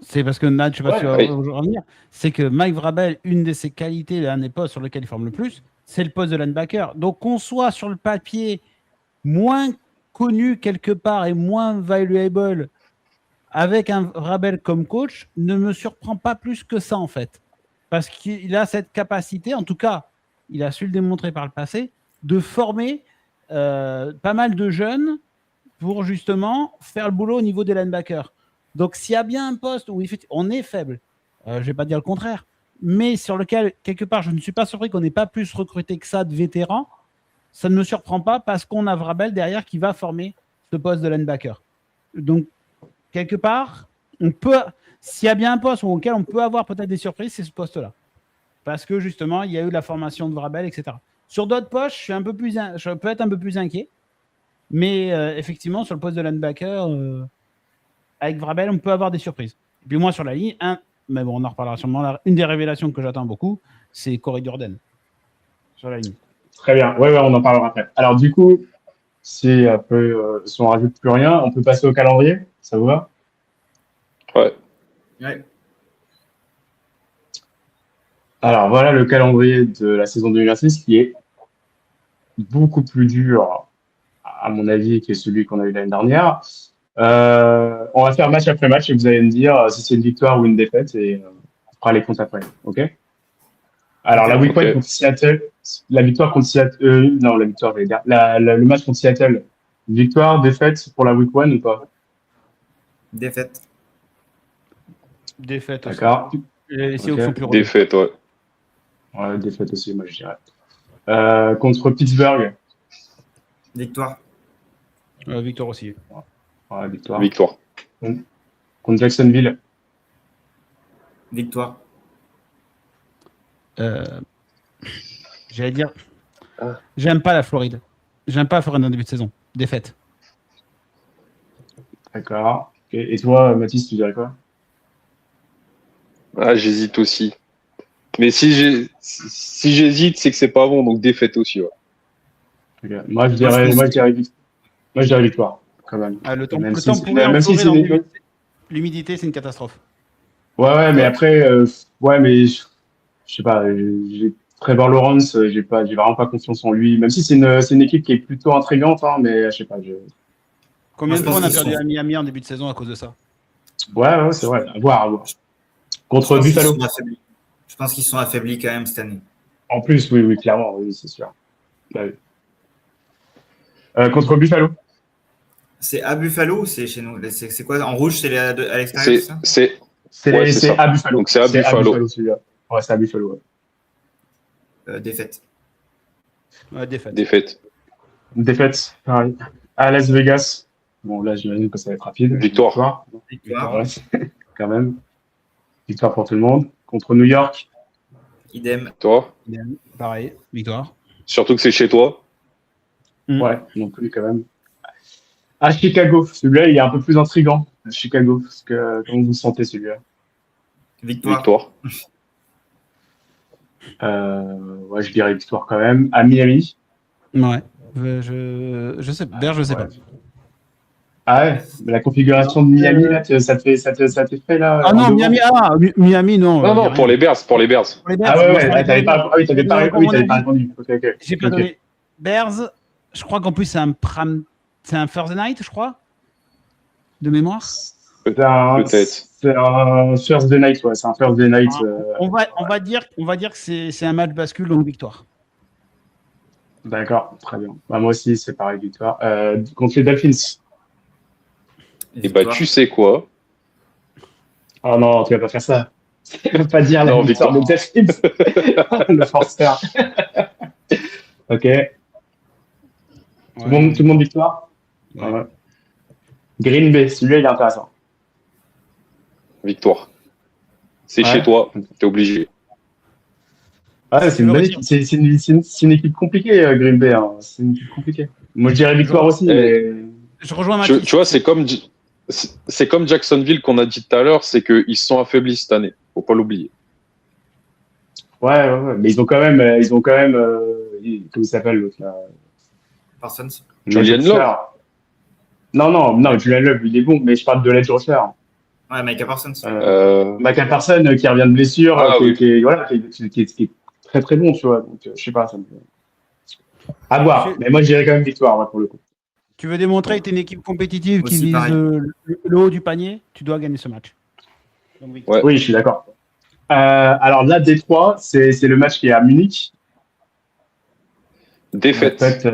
C'est parce que Nat, je sais pas si tu vas revenir, c'est que Mike Vrabel, une de ses qualités, l'un des postes sur lequel il forme le plus, c'est le poste de linebacker. Donc qu'on soit sur le papier moins connu quelque part et moins valuable avec un Vrabel comme coach, ne me surprend pas plus que ça en fait. Parce qu'il a cette capacité, en tout cas, il a su le démontrer par le passé, de former pas mal de jeunes pour justement faire le boulot au niveau des linebackers. Donc, s'il y a bien un poste où on est faible, Je vais pas dire le contraire. Mais sur lequel, quelque part, je ne suis pas surpris qu'on n'ait pas plus recruté que ça de vétérans. Ça ne me surprend pas parce qu'on a Vrabel derrière qui va former ce poste de linebacker. Donc, quelque part, on peut, s'il y a bien un poste auquel on peut avoir peut-être des surprises, c'est ce poste-là. Parce que justement, il y a eu la formation de Vrabel, etc. Sur d'autres postes, je peux être un peu plus inquiet. Mais effectivement, sur le poste de linebacker, avec Vrabel, on peut avoir des surprises. Et puis moi, sur la ligne, mais bon, on en reparlera sûrement là. Une des révélations que j'attends beaucoup, c'est Corey Durden sur la ligne. Très bien. Ouais, on en parlera après. Alors, du coup, si on rajoute plus rien, on peut passer au calendrier. Ça vous va? Ouais. Ouais. Alors, voilà le calendrier de la saison 2026 qui est beaucoup plus dur, à mon avis, que celui qu'on a eu l'année dernière. On va faire match après match et vous allez me dire si c'est une victoire ou une défaite et on fera les comptes après. OK? Alors, la week 1 contre Seattle, la victoire contre Seattle, non, la victoire, j'allais dire, le match contre Seattle, victoire, défaite pour la week 1 ou pas? Défaite. Défaite aussi. D'accord. Et c'est Ok. option plus relevée. Défaite, ouais. Ouais, défaite aussi, moi, je dirais. Contre Pittsburgh, Victoire. Victoire aussi. ouais, victoire. Victoire. Contre Jacksonville, Victoire. J'allais dire, j'aime pas la Floride. J'aime pas la Floride en début de saison. Défaite. d'accord. Ok. Et toi, Mathis, tu dirais quoi? Ah, j'hésite aussi. Mais si j'hésite, c'est que c'est pas bon, donc défaite aussi. Ouais. Ok. Moi, je dirais victoire, quand même. Le temps Même pourri en même si Floride, c'est l'humidité, c'est une catastrophe. ouais, mais après, mais je sais pas, j'ai Trevor Lawrence, j'ai vraiment pas confiance en lui, même si c'est une équipe qui est plutôt intrigante, hein, mais je sais pas, Combien Moi, de je fois on pense a qu'ils perdu sont- à Miami en début de saison à cause de ça? ouais, c'est vrai, à voir. Je Contre pense qu'ils Buffalo. sont affaiblis. Je pense qu'ils sont affaiblis quand même cette année. En plus, oui, clairement, oui, c'est sûr. Bah oui. Contre Buffalo. C'est à Buffalo ou c'est chez nous? C'est quoi? En rouge, c'est à l'extérieur, c'est ça? C'est C'est ça. à Buffalo. Donc c'est à Buffalo. Celui-là. Ouais, c'est à Buffalo. Ouais. Défaite. Défaite. Défaite. Défaite, pareil. À Las Vegas. Bon, là, j'imagine que ça va être rapide. Victoire. Victoire. Ouais, quand même. Victoire pour tout le monde. Contre New York. Idem. Toi. Pareil, victoire. Surtout que c'est chez toi. Ouais, non plus quand même. À Chicago. Celui-là, il est un peu plus intriguant. À Chicago. Parce que, comment vous sentez celui-là? Victoire. Ouais, je dirais victoire quand même. À Miami. Ouais. Je sais pas. Ah ouais, mais la configuration de Miami, là, ça te fait là. Ah non, Miami, non. Non, pour les Bears. Pour les Bears, Ah moi, ouais, t'avais pas répondu. Ok. J'ai pas donné. Bears, je crois qu'en plus c'est un Thursday night, je crois, de mémoire. Peut-être. C'est un Thursday night, ouais. C'est un Thursday night. On va dire que c'est un match bascule, donc victoire. D'accord, très bien. Bah, moi aussi, c'est pareil, victoire. Contre les Dolphins. Et bah, tu sais quoi? Oh non, tu vas pas faire ça. Tu vas pas dire la Non, victoire de Dolphins. Le forceur. Ok. Tout le monde victoire? Ouais. Green Bay, celui-là, il est intéressant. Victoire. C'est chez toi, t'es obligé. Ouais, c'est une bonne équipe. C'est une équipe compliquée, Green Bay. Hein. C'est une équipe compliquée. Moi, je dirais victoire aussi. Mais... Je rejoins Mathis. Tu vois, c'est comme Jacksonville qu'on a dit tout à l'heure, c'est qu'ils se sont affaiblis cette année. Faut pas l'oublier. Ouais. Mais ils ont quand même, comment il s'appelle l'autre là? Parsons. Julian Love. Non, Julian Love, il est bon, mais je parle de l'edge rusher. Ouais, Micah Parsons. Micah Parsons qui revient de blessure, qui est très très bon, tu vois. Donc, je sais pas, ça me fait. À voir. Mais moi, je dirais quand même victoire, ouais, pour le coup. Tu veux démontrer que tu es une équipe compétitive qui vise le haut du panier, tu dois gagner ce match. Ouais. Oui, je suis d'accord. Alors là, Détroit, c'est le match qui est à Munich. Défaite.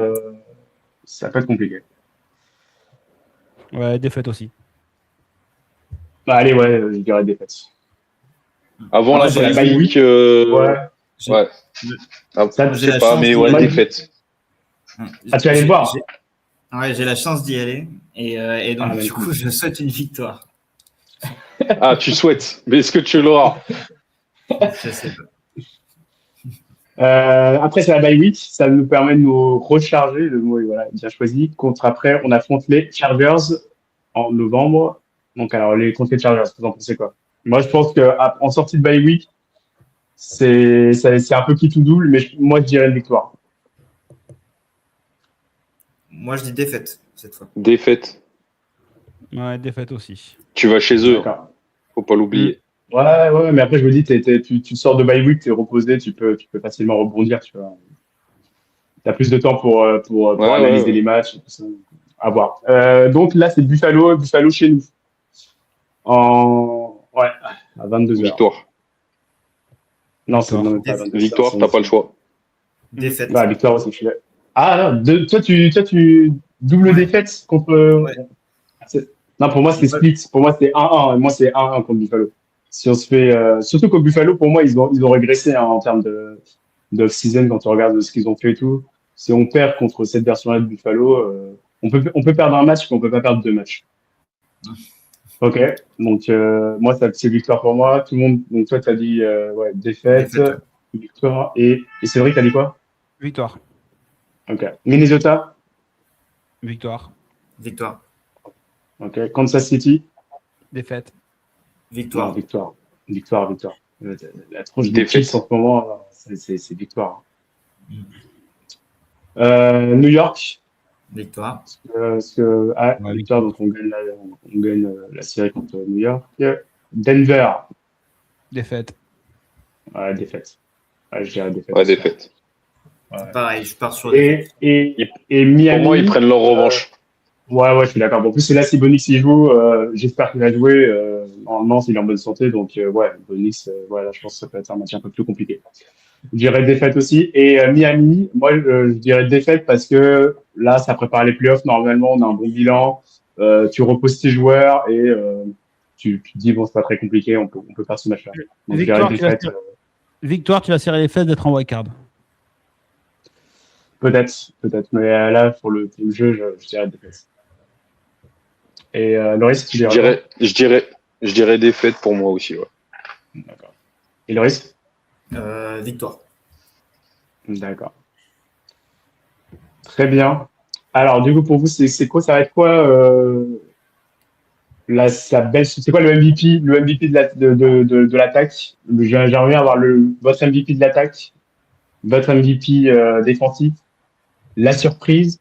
Ça peut être compliqué. Ouais, défaite aussi. Bah, allez, ouais, je dirais défaite. Avant Après, la c'est la bye bye week, ouais. J'ai- ouais. Ah, Ça, je j'ai sais la pas, chance mais d'y ouais, aller. défaite. Ah, tu vas aller le voir? Ouais, j'ai la chance d'y aller. Et donc, Ah, du coup, je souhaite une victoire. Ah, tu souhaites, mais est-ce que tu l'auras? Je sais pas. Après, c'est la bye week. Ça nous permet de nous recharger. Le mot est voilà, bien choisi. Après, on affronte les Chargers en novembre. Donc, alors, contre les Chargers, vous en pensez quoi? Moi, je pense qu'en sortie de bye week, c'est un peu qui tout double, mais moi, je dirais une victoire. Moi, je dis défaite cette fois. Défaite. Ouais, défaite aussi. Tu vas chez eux, D'accord. faut pas l'oublier. Ouais, mais après, je me dis, tu sors de bye week, tu es reposé, tu peux facilement rebondir, tu vois. Tu as plus de temps pour Ouais, analyser ouais. les matchs et tout ça. À voir. Donc là, c'est Buffalo chez nous. Ouais, à 22h. Victoire. Non, Victoire. non, même pas à 22h. Victoire, t'as pas le choix. Défaite. Bah, victoire aussi, je suis là. Ah, non, toi, tu double Ouais. défaite contre. Ouais. Non, pour moi, c'est split. Pour moi, c'est 1-1. Et moi, c'est 1-1 contre Buffalo. Si on se fait, surtout qu'au Buffalo, pour moi, ils ont régressé hein, en termes d'off-season quand on regarde ce qu'ils ont fait et tout. Si on perd contre cette version-là de Buffalo, on peut perdre un match, mais on peut pas perdre deux matchs. Ok, donc moi, c'est victoire pour moi. Tout le monde, donc toi, tu as dit ouais, défaite, Défaite, ouais. victoire. Et Cédric, tu as dit quoi? Victoire. Ok. Minnesota, Victoire. Victoire. ok. Kansas City, Défaite. non, Victoire. victoire. Victoire. La tronche des Défaite. Chiefs en ce moment, c'est victoire. Mm. New York, Victoire. Ouais, victoire, donc on gagne la série contre New York. Denver, Défaite. ouais, défaite. Ouais, je dirais défaite. Ouais, aussi. défaite. Ouais. Pareil, je pars sur défaite. Et Miami. Pour moi, ils prennent leur revanche. Ouais, je suis d'accord. En plus, c'est là si Bonix y joue. J'espère qu'il va jouer. Normalement, s'il est en bonne santé. Donc, ouais, Bonix, voilà, je pense que ça peut être un match un peu plus compliqué. Je dirais défaite aussi. Et Miami, moi, je dirais défaite parce que là, ça prépare les playoffs. Normalement, on a un bon bilan. Tu reposes tes joueurs et tu te dis, bon, c'est pas très compliqué. On peut faire ce match-là. Donc, je dirais défaite. Victoire, tu vas serrer les fesses d'être en wildcard. Peut-être. Mais là, pour le jeu, je dirais défaite. Et Loris, tu dirais Je dirais défaite pour moi aussi. Ouais. D'accord. Et Loris? Victoire. D'accord. Très bien. Du coup, pour vous, c'est quoi? Ça va être quoi c'est quoi le MVP, de l'attaque? J'aimerais bien avoir votre MVP de l'attaque, votre MVP défensif, la surprise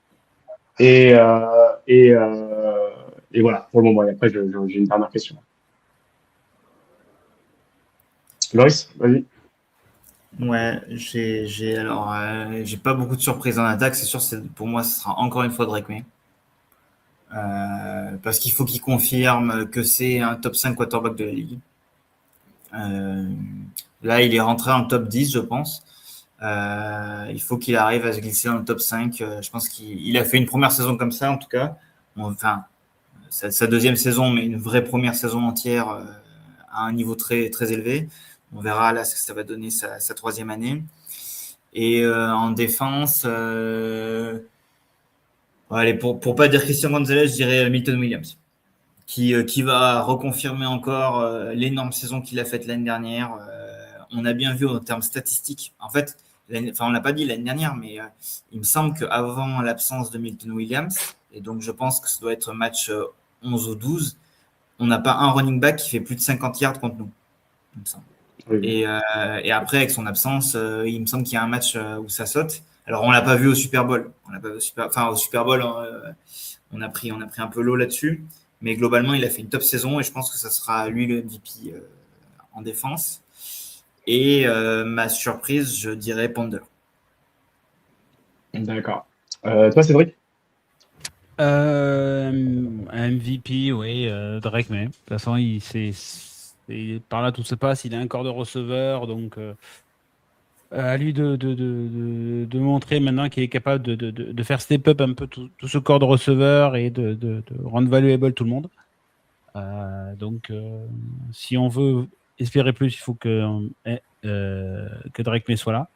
et, euh, et, euh, et voilà pour le moment. Et après, j'ai une dernière question. Loris, vas-y. Ouais, j'ai pas beaucoup de surprises en attaque. C'est sûr, pour moi, ce sera encore une fois Drake May. Parce qu'il faut qu'il confirme que c'est un top 5 quarterback de la ligue. Là, il est rentré en top 10, je pense. Il faut qu'il arrive à se glisser dans le top 5. Je pense qu'il a fait une première saison comme ça, en tout cas. Enfin, sa deuxième saison, mais une vraie première saison entière à un niveau très, très élevé. On verra là ce que ça va donner sa troisième année. Et en défense, allez, pour pas dire Christian Gonzalez, je dirais Milton Williams, qui va reconfirmer encore l'énorme saison qu'il a faite l'année dernière. On a bien vu en termes statistiques. En fait, on l'a pas dit l'année dernière, mais il me semble qu'avant l'absence de Milton Williams, et donc je pense que ça doit être match 11 ou 12, on n'a pas un running back qui fait plus de 50 yards contre nous, il me semble. Oui. Et après, avec son absence, il me semble qu'il y a un match où ça saute. Alors, on l'a pas vu au Super Bowl. Au Super Bowl, on a pris un peu l'eau là-dessus. Mais globalement, il a fait une top saison et je pense que ça sera lui le MVP en défense. Et ma surprise, je dirais Ponder. D'accord. Toi, Cédric? MVP, oui, Drake May. De toute façon, par là tout se passe. Il a un corps de receveur, donc à lui de montrer maintenant qu'il est capable de faire step up un peu tout ce corps de receveur et de rendre valuable tout le monde. Donc, si on veut espérer plus, il faut que Drake May soit là.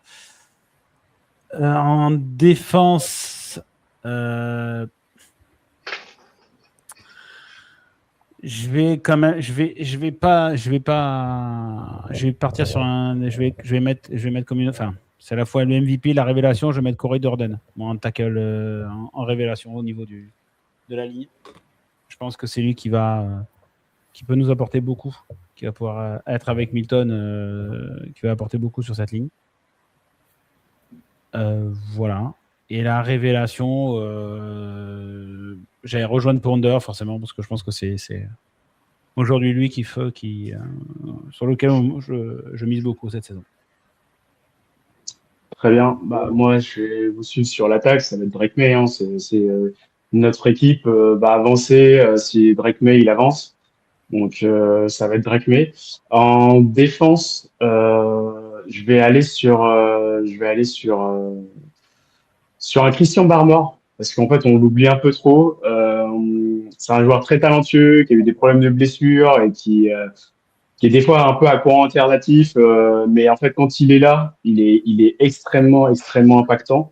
En défense, je vais partir sur je vais mettre comme une, enfin, c'est à la fois le MVP, la révélation. Je vais mettre Corey Durden, en tackle, en révélation au niveau de la ligne. Je pense que c'est lui qui peut nous apporter beaucoup, qui va pouvoir être avec Milton, qui va apporter beaucoup sur cette ligne. Voilà. Et la révélation, j'allais rejoindre Ponder forcément, parce que je pense que c'est aujourd'hui lui sur lequel je mise beaucoup cette saison. Très bien. Moi, je vais vous suivre sur l'attaque. Ça va être Drake May. C'est notre équipe va avancer si Drake May il avance. Donc, ça va être Drake May. En défense, je vais aller sur un Christian Barmore, parce qu'en fait, on l'oublie un peu trop. C'est un joueur très talentueux, qui a eu des problèmes de blessure et qui est des fois un peu à courant alternatif, mais en fait, quand il est là, il est extrêmement, extrêmement impactant.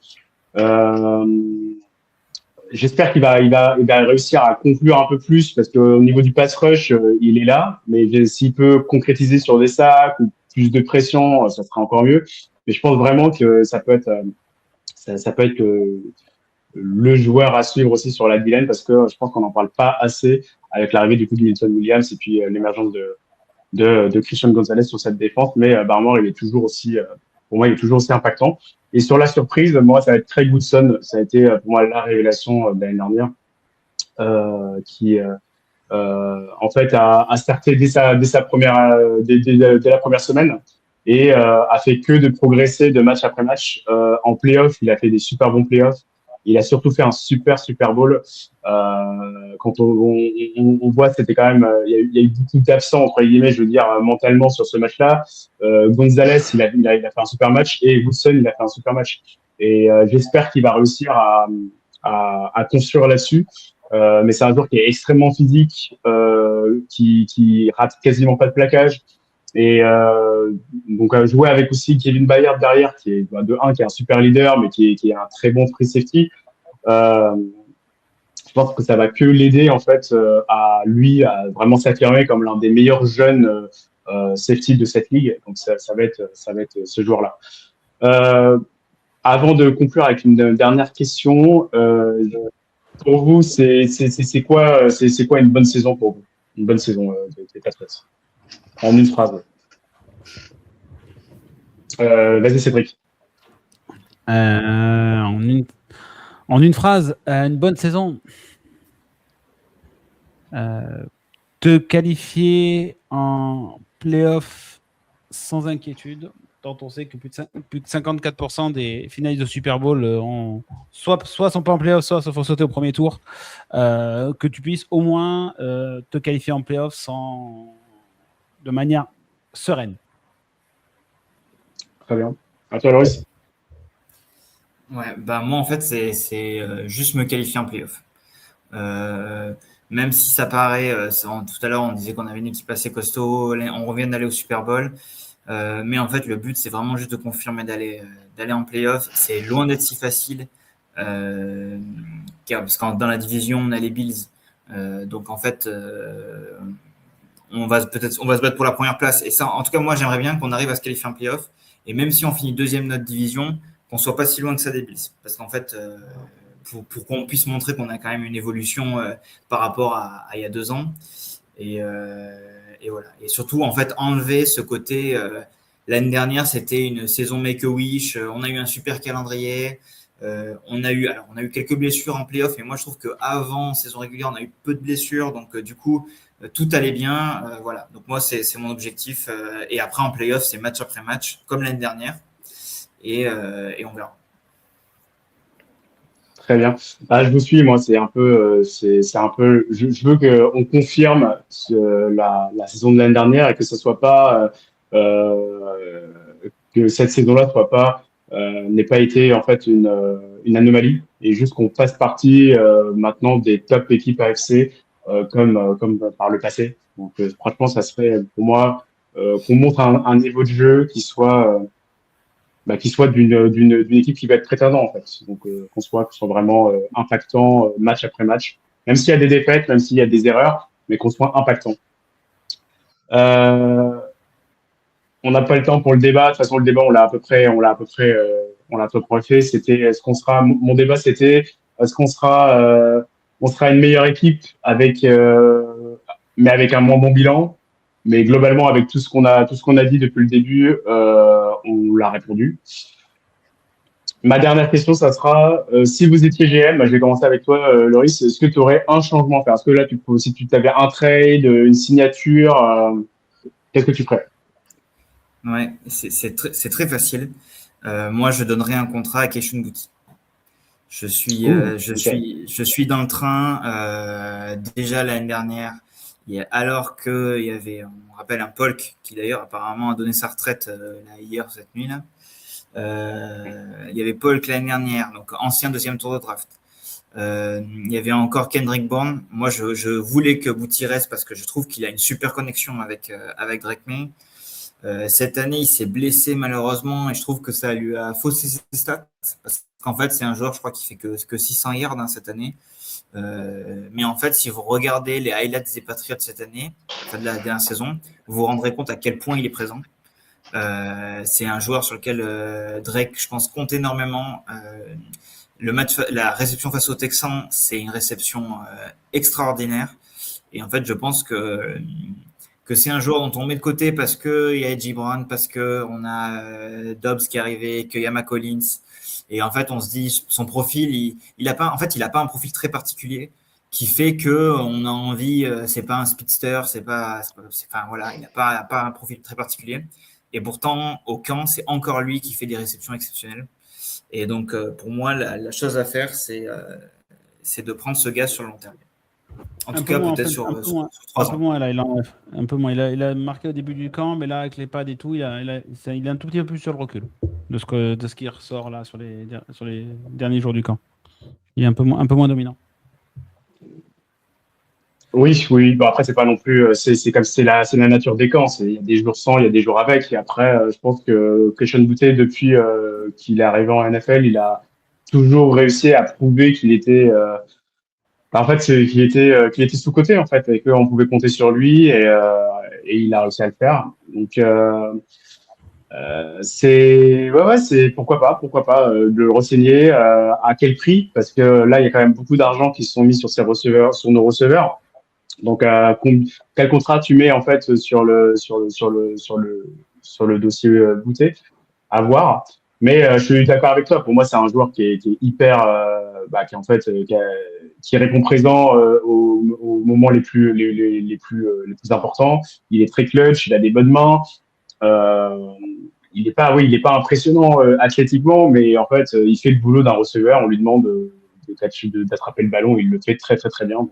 J'espère qu'il va réussir à conclure un peu plus, parce qu'au niveau du pass rush, il est là, mais s'il peut concrétiser sur des sacs ou plus de pression, ça sera encore mieux. Mais je pense vraiment que ça peut être le joueur à suivre aussi sur la D-line, parce que je pense qu'on n'en parle pas assez avec l'arrivée du coup de Milton Williams et puis l'émergence de Christian Gonzalez sur cette défense. Mais Barmore, pour moi, il est toujours aussi impactant. Et sur la surprise, moi, ça va être Craig Woodson. Ça a été pour moi la révélation de l'année dernière, qui en fait a starté dès la première semaine, et a fait que de progresser de match après match. En playoff, il a fait des super bons playoffs. Il a surtout fait un super Bowl. Quand on voit, c'était quand même, il y a eu beaucoup d'absents, entre guillemets, je veux dire, mentalement sur ce match-là. Gonzalez, il a fait un super match, et Woodson, il a fait un super match. Et j'espère qu'il va réussir à construire là-dessus. Mais c'est un joueur qui est extrêmement physique, qui rate quasiment pas de plaquage. Et donc jouer avec aussi Kevin Byard derrière, qui est qui est un super leader, mais qui est un très bon free safety. Je pense que ça va que l'aider en fait à vraiment s'affirmer comme l'un des meilleurs jeunes safety de cette ligue. Donc ça va être ce joueur-là. Avant de conclure avec une dernière question, pour vous, c'est quoi une bonne saison pour vous? Une bonne saison des Patriots. En une phrase. Vas-y, Cédric. En une phrase, une bonne saison. Te qualifier en playoff sans inquiétude, tant on sait que plus de 54% des finalistes de Super Bowl soit sont pas en playoff, soit se font sauter au premier tour. Que tu puisses au moins te qualifier en playoff de manière sereine. Très bien. À toi, Loris. Ouais, moi en fait c'est juste me qualifier en playoff. Même si ça paraît, tout à l'heure on disait qu'on avait une équipe assez costaud, on revient d'aller au Super Bowl, mais en fait le but c'est vraiment juste de confirmer d'aller en playoff. C'est loin d'être si facile, parce que dans la division on a les Bills, donc en fait on va se battre pour la première place. Et ça, en tout cas moi j'aimerais bien qu'on arrive à se qualifier en playoff, et même si on finit deuxième de notre division, qu'on soit pas si loin que ça des Bills, parce qu'en fait pour qu'on puisse montrer qu'on a quand même une évolution par rapport à il y a 2 ans, et voilà. Et surtout en fait enlever ce côté l'année dernière c'était une saison make-a-wish, on a eu un super calendrier, on a eu quelques blessures en playoff, et moi je trouve qu'avant saison régulière on a eu peu de blessures, donc du coup tout allait bien, voilà. Donc moi c'est mon objectif, et après en playoff c'est match après match comme l'année dernière, et on verra. Très bien. Je vous suis, moi, c'est un peu, je veux qu'on confirme la saison de l'année dernière, et que ce soit pas, que cette saison-là n'ait pas été en fait une anomalie, et juste qu'on fasse partie maintenant des top équipes AFC comme par le passé. Donc franchement, ça serait pour moi qu'on montre un niveau de jeu qui soit d'une équipe qui va être prétendant en fait. Donc qu'on soit vraiment impactant match après match, même s'il y a des défaites, même s'il y a des erreurs, mais qu'on soit impactant. On n'a pas le temps pour le débat. De toute façon, le débat, on l'a à peu près fait. C'était, mon débat, c'était, on sera une meilleure équipe mais avec un moins bon bilan. Mais globalement, avec tout ce qu'on a dit depuis le début, on l'a répondu. Ma dernière question, ça sera, si vous étiez GM, je vais commencer avec toi, Loris, est-ce que tu aurais un changement à faire? Est-ce que là, si tu avais un trade, une signature, qu'est-ce que tu ferais? Ouais, c'est très facile. Moi, je donnerais un contrat à Keishun Boutti. Je suis dans le train. Déjà l'année dernière, alors qu'il y avait, on rappelle, un Polk qui d'ailleurs apparemment a donné sa retraite hier, cette nuit là. Il y avait Polk l'année dernière, donc ancien deuxième tour de draft. Il y avait encore Kendrick Bourne. Moi, je voulais que Boutti reste parce que je trouve qu'il a une super connexion avec Drake May. Cette année, il s'est blessé malheureusement et je trouve que ça lui a faussé ses stats parce qu'en fait, c'est un joueur, je crois, qui fait que 600 yards cette année. Mais en fait, si vous regardez les highlights des Patriots cette année, enfin de la dernière saison, vous vous rendrez compte à quel point il est présent. C'est un joueur sur lequel Drake, je pense, compte énormément. La réception face aux Texans, c'est une réception extraordinaire. Et en fait, je pense que c'est un joueur dont on met de côté parce qu'il y a Edgy Brown, parce qu'on a Dobbs qui est arrivé, qu'il y a McCollins. Et en fait, on se dit, son profil, il a pas un profil très particulier qui fait qu'on a envie, c'est pas un speedster, voilà, il n'a pas un profil très particulier. Et pourtant, au camp, c'est encore lui qui fait des réceptions exceptionnelles. Et donc, pour moi, la chose à faire, c'est de prendre ce gars sur le long terme. En tout cas, peut-être sur 3 ans. Un peu moins. Il a marqué au début du camp, mais là, avec les pads et tout, il est un tout petit peu plus sur le recul de ce qui ressort là sur les derniers jours du camp. Il est un peu moins dominant. Oui. Bon, après, c'est pas non plus. C'est comme c'est la nature des camps. Il y a des jours sans, il y a des jours avec. Et après, je pense que Keishun Boutti, depuis qu'il est arrivé en NFL, il a toujours réussi à prouver qu'il était. En fait, qu'il était sous-coté en fait, et qu'on pouvait compter sur lui, et il a réussi à le faire. Donc c'est pourquoi pas de le re-signer, à quel prix? Parce que là, il y a quand même beaucoup d'argent qui se sont mis sur nos receveurs. Donc quel contrat tu mets en fait sur le dossier Boutet à voir. Mais je suis d'accord avec toi. Pour moi, c'est un joueur qui est hyper, qui répond présent aux moments les plus importants. Il est très clutch, il a des bonnes mains. Il est pas impressionnant athlétiquement, mais en fait, il fait le boulot d'un receveur. On lui demande d'attraper le ballon, il le fait très très très bien. Donc,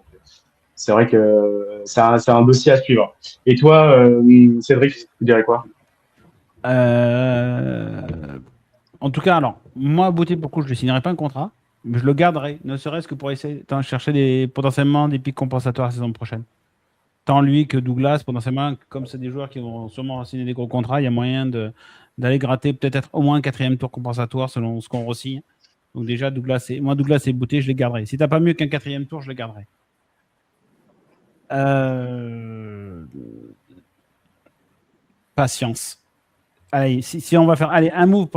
c'est vrai que c'est un dossier à suivre. Et toi, Cédric, tu dirais quoi? En tout cas, alors, moi, Boutti, pour le coup, je ne lui signerai pas un contrat, mais je le garderai, ne serait-ce que pour essayer de chercher potentiellement des pics compensatoires la saison prochaine. Tant lui que Douglas, potentiellement, comme c'est des joueurs qui vont sûrement signer des gros contrats, il y a moyen d'aller gratter peut-être au moins un 4e tour compensatoire selon ce qu'on re-signe. Donc déjà, Douglas et Boutti, je les garderai. Si tu n'as pas mieux qu'un 4e tour, je les garderai. Patience. Allez, si on va faire un move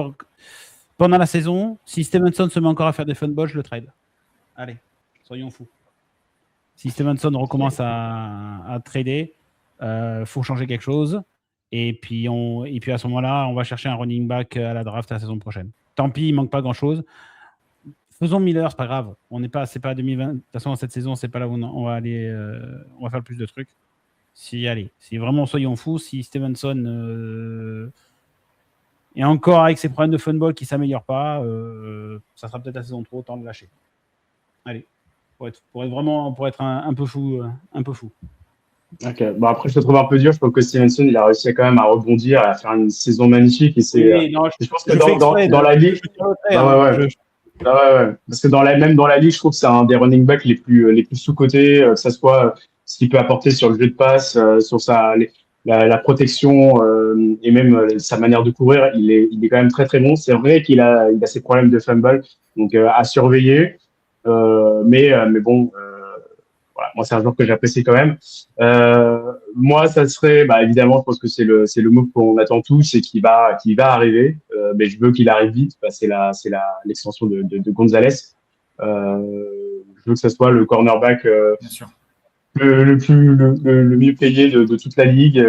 pendant la saison, si Stevenson se met encore à faire des fun balls, je le trade. Allez, soyons fous. Si Stevenson recommence à trader, faut changer quelque chose. Et puis à ce moment-là, on va chercher un running back à la draft la saison prochaine. Tant pis, il manque pas grand-chose. Faisons Miller, c'est pas grave. C'est pas 2020. De toute façon, cette saison, c'est pas là où on va aller. On va faire le plus de trucs. Si vraiment soyons fous, si Stevenson et encore avec ses problèmes de funball qui ne s'améliorent pas, ça sera peut-être la saison trop, autant de lâcher. Allez, pour être un peu fou. Ok. Bon, après, je te trouve un peu dur. Je trouve que Stevenson, il a réussi quand même à rebondir et à faire une saison magnifique. Et je pense que dans la ligue, parce que même dans la ligue, je trouve que c'est un des running backs les plus sous-cotés, que ça soit ce qu'il peut apporter sur le jeu de passe, sur la protection et même sa manière de courir, il est quand même très très bon. C'est vrai qu'il a ses problèmes de fumble, donc à surveiller. Mais bon, voilà, moi c'est un joueur que j'apprécie quand même. Moi, ça serait, bah, évidemment, je pense que c'est le move qu'on attend tous, c'est qu'il va arriver. Mais je veux qu'il arrive vite. Bah, l'extension de Gonzalez. Je veux que ce soit le cornerback Bien sûr. le mieux payé de toute la ligue.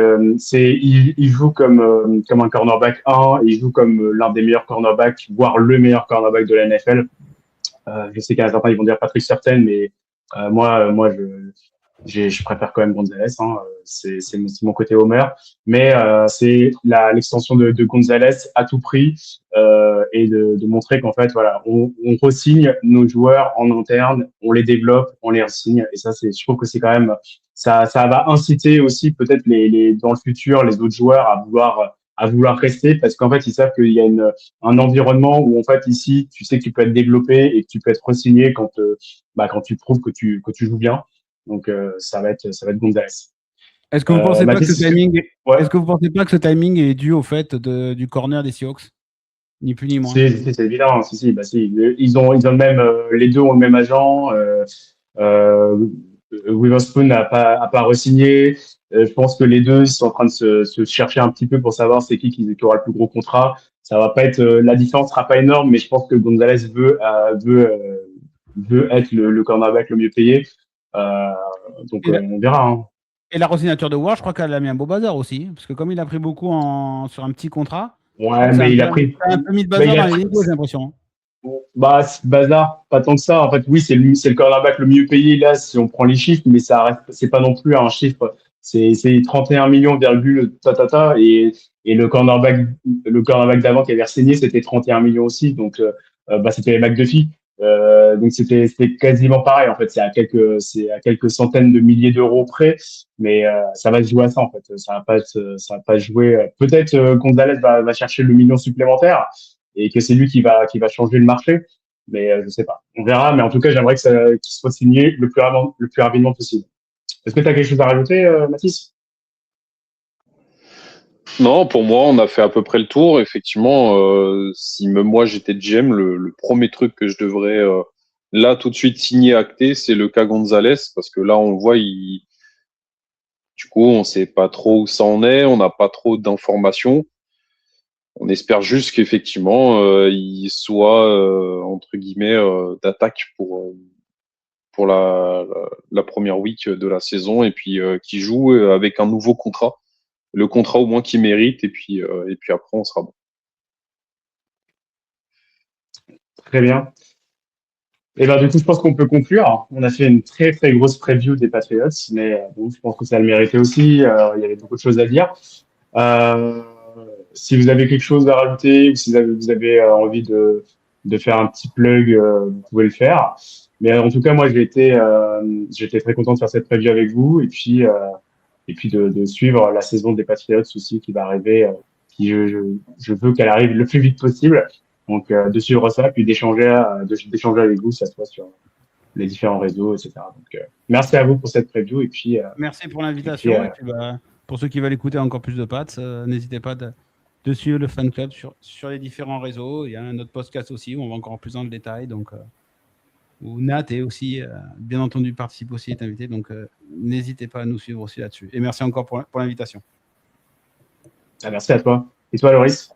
Il joue comme un cornerback 1, il joue comme l'un des meilleurs cornerbacks, voire le meilleur cornerback de la NFL. Je sais qu'à certains ils vont dire Patrick Surtain, mais moi je préfère quand même Gonzalez. Hein. C'est mon côté Homer, mais c'est l'extension de Gonzalez à tout prix et de montrer qu'en fait voilà, on re-signe nos joueurs en interne, on les développe, on les re-signe, et ça je trouve que c'est quand même ça va inciter aussi peut-être dans le futur les autres joueurs à vouloir rester parce qu'en fait ils savent qu'il y a un environnement où en fait ici tu sais que tu peux être développé et que tu peux être re-signé quand tu prouves que tu joues bien. Donc ça va être Gonzalez. Est-ce que vous pensez pas que Mathis, ce timing, ouais. est-ce que vous pensez pas que ce timing est dû au fait du corner des Seahawks, ni plus ni moins? C'est évident. Si, bah si. Ils ont le même, les deux ont le même agent. Euh, Witherspoon n'a pas re-signé. Je pense que les deux ils sont en train de se chercher un petit peu pour savoir c'est qui aura le plus gros contrat. Ça va pas être la différence sera pas énorme, mais je pense que Gonzalez veut être le cornerback le mieux payé. Donc on verra. Hein. Et la re-signature de Ward, je crois qu'elle a mis un beau bazar aussi, parce que comme il a pris beaucoup sur un petit contrat, je crois Ouais, que ça mais il a pris. a un peu mis de Mais bazar il a dans les pris. négos, j'ai l'impression. Bah, bazar, pas tant que ça. En fait, oui, c'est le cornerback le mieux payé là si on prend les chiffres, mais ça reste, c'est pas non plus un chiffre. C'est 31 millions virgule et le cornerback d'avant qui avait signé c'était 31 millions aussi. Donc bah c'était McDuffie. Donc c'était quasiment pareil en fait. C'est à quelques centaines de milliers d'euros près, mais ça va se jouer à ça en fait. Ça va pas se jouer. Peut-être Gonzalez va chercher le million supplémentaire et que c'est lui qui va changer le marché. Mais je sais pas. On verra. Mais en tout cas, j'aimerais qu'il soit signé le plus rapidement possible. Est-ce que tu as quelque chose à rajouter, Mathis? Non, pour moi, on a fait à peu près le tour. Effectivement, si même moi j'étais GM, le premier truc que je devrais là tout de suite signer acté, c'est le cas Gonzalez, parce que là on le voit, du coup, on sait pas trop où ça en est, on n'a pas trop d'informations. On espère juste qu'effectivement, il soit entre guillemets d'attaque pour la première week de la saison et puis qui joue avec un nouveau contrat, le contrat au moins qu'il mérite et puis après on sera bon. Très bien. Et ben du coup, je pense qu'on peut conclure. On a fait une très très grosse preview des Patriots, mais bon, je pense que ça le méritait aussi. Il y avait beaucoup de choses à dire. Euh, Si vous avez quelque chose à rajouter ou si vous avez envie de faire un petit plug, vous pouvez le faire. Mais en tout cas, moi, j'ai été très content de faire cette preview avec vous et puis de suivre la saison des Patriots aussi qui va arriver, qui je veux qu'elle arrive le plus vite possible. Donc, de suivre ça, puis d'échanger avec vous, ça soit sur les différents réseaux, etc. Donc, merci à vous pour cette preview Merci pour l'invitation. Et puis, pour ceux qui veulent écouter encore plus de Pats, n'hésitez pas de suivre le fan club sur les différents réseaux. Il y a un autre podcast aussi où on va encore plus dans le détail. Donc, où Nat est aussi, bien entendu, participe aussi, est invité. Donc, n'hésitez pas à nous suivre aussi là-dessus. Et merci encore pour l'invitation. Merci à toi. Et toi, Loris?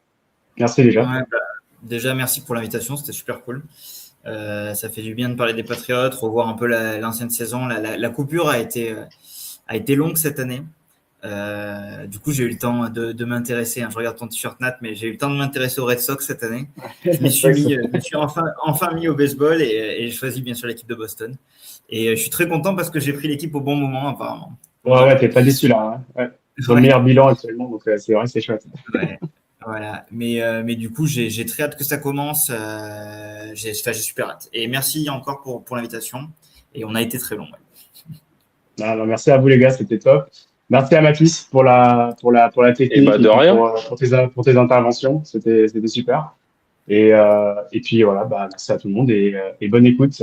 Merci déjà. Ouais, déjà, merci pour l'invitation. C'était super cool. Ça fait du bien de parler des Patriotes, revoir un peu l'ancienne saison. La coupure a été longue cette année. Du coup, j'ai eu le temps de m'intéresser. Je regarde ton t-shirt Nat, mais j'ai eu le temps de m'intéresser aux Red Sox cette année. Je me suis enfin mis au baseball et j'ai choisi bien sûr l'équipe de Boston. Et je suis très content parce que j'ai pris l'équipe au bon moment apparemment. Ouais, t'es pas déçu là. Hein. Ouais. Ils ont le meilleur bilan actuellement, donc c'est vrai que c'est chouette. Ouais. Voilà, mais du coup, j'ai très hâte que ça commence. J'ai super hâte. Et merci encore pour l'invitation. Et on a été très long. Ouais. Non, merci à vous les gars, c'était top. Merci à Mathis pour la technique Et de rien. Pour tes interventions, c'était super. Et puis voilà, merci à tout le monde et bonne écoute.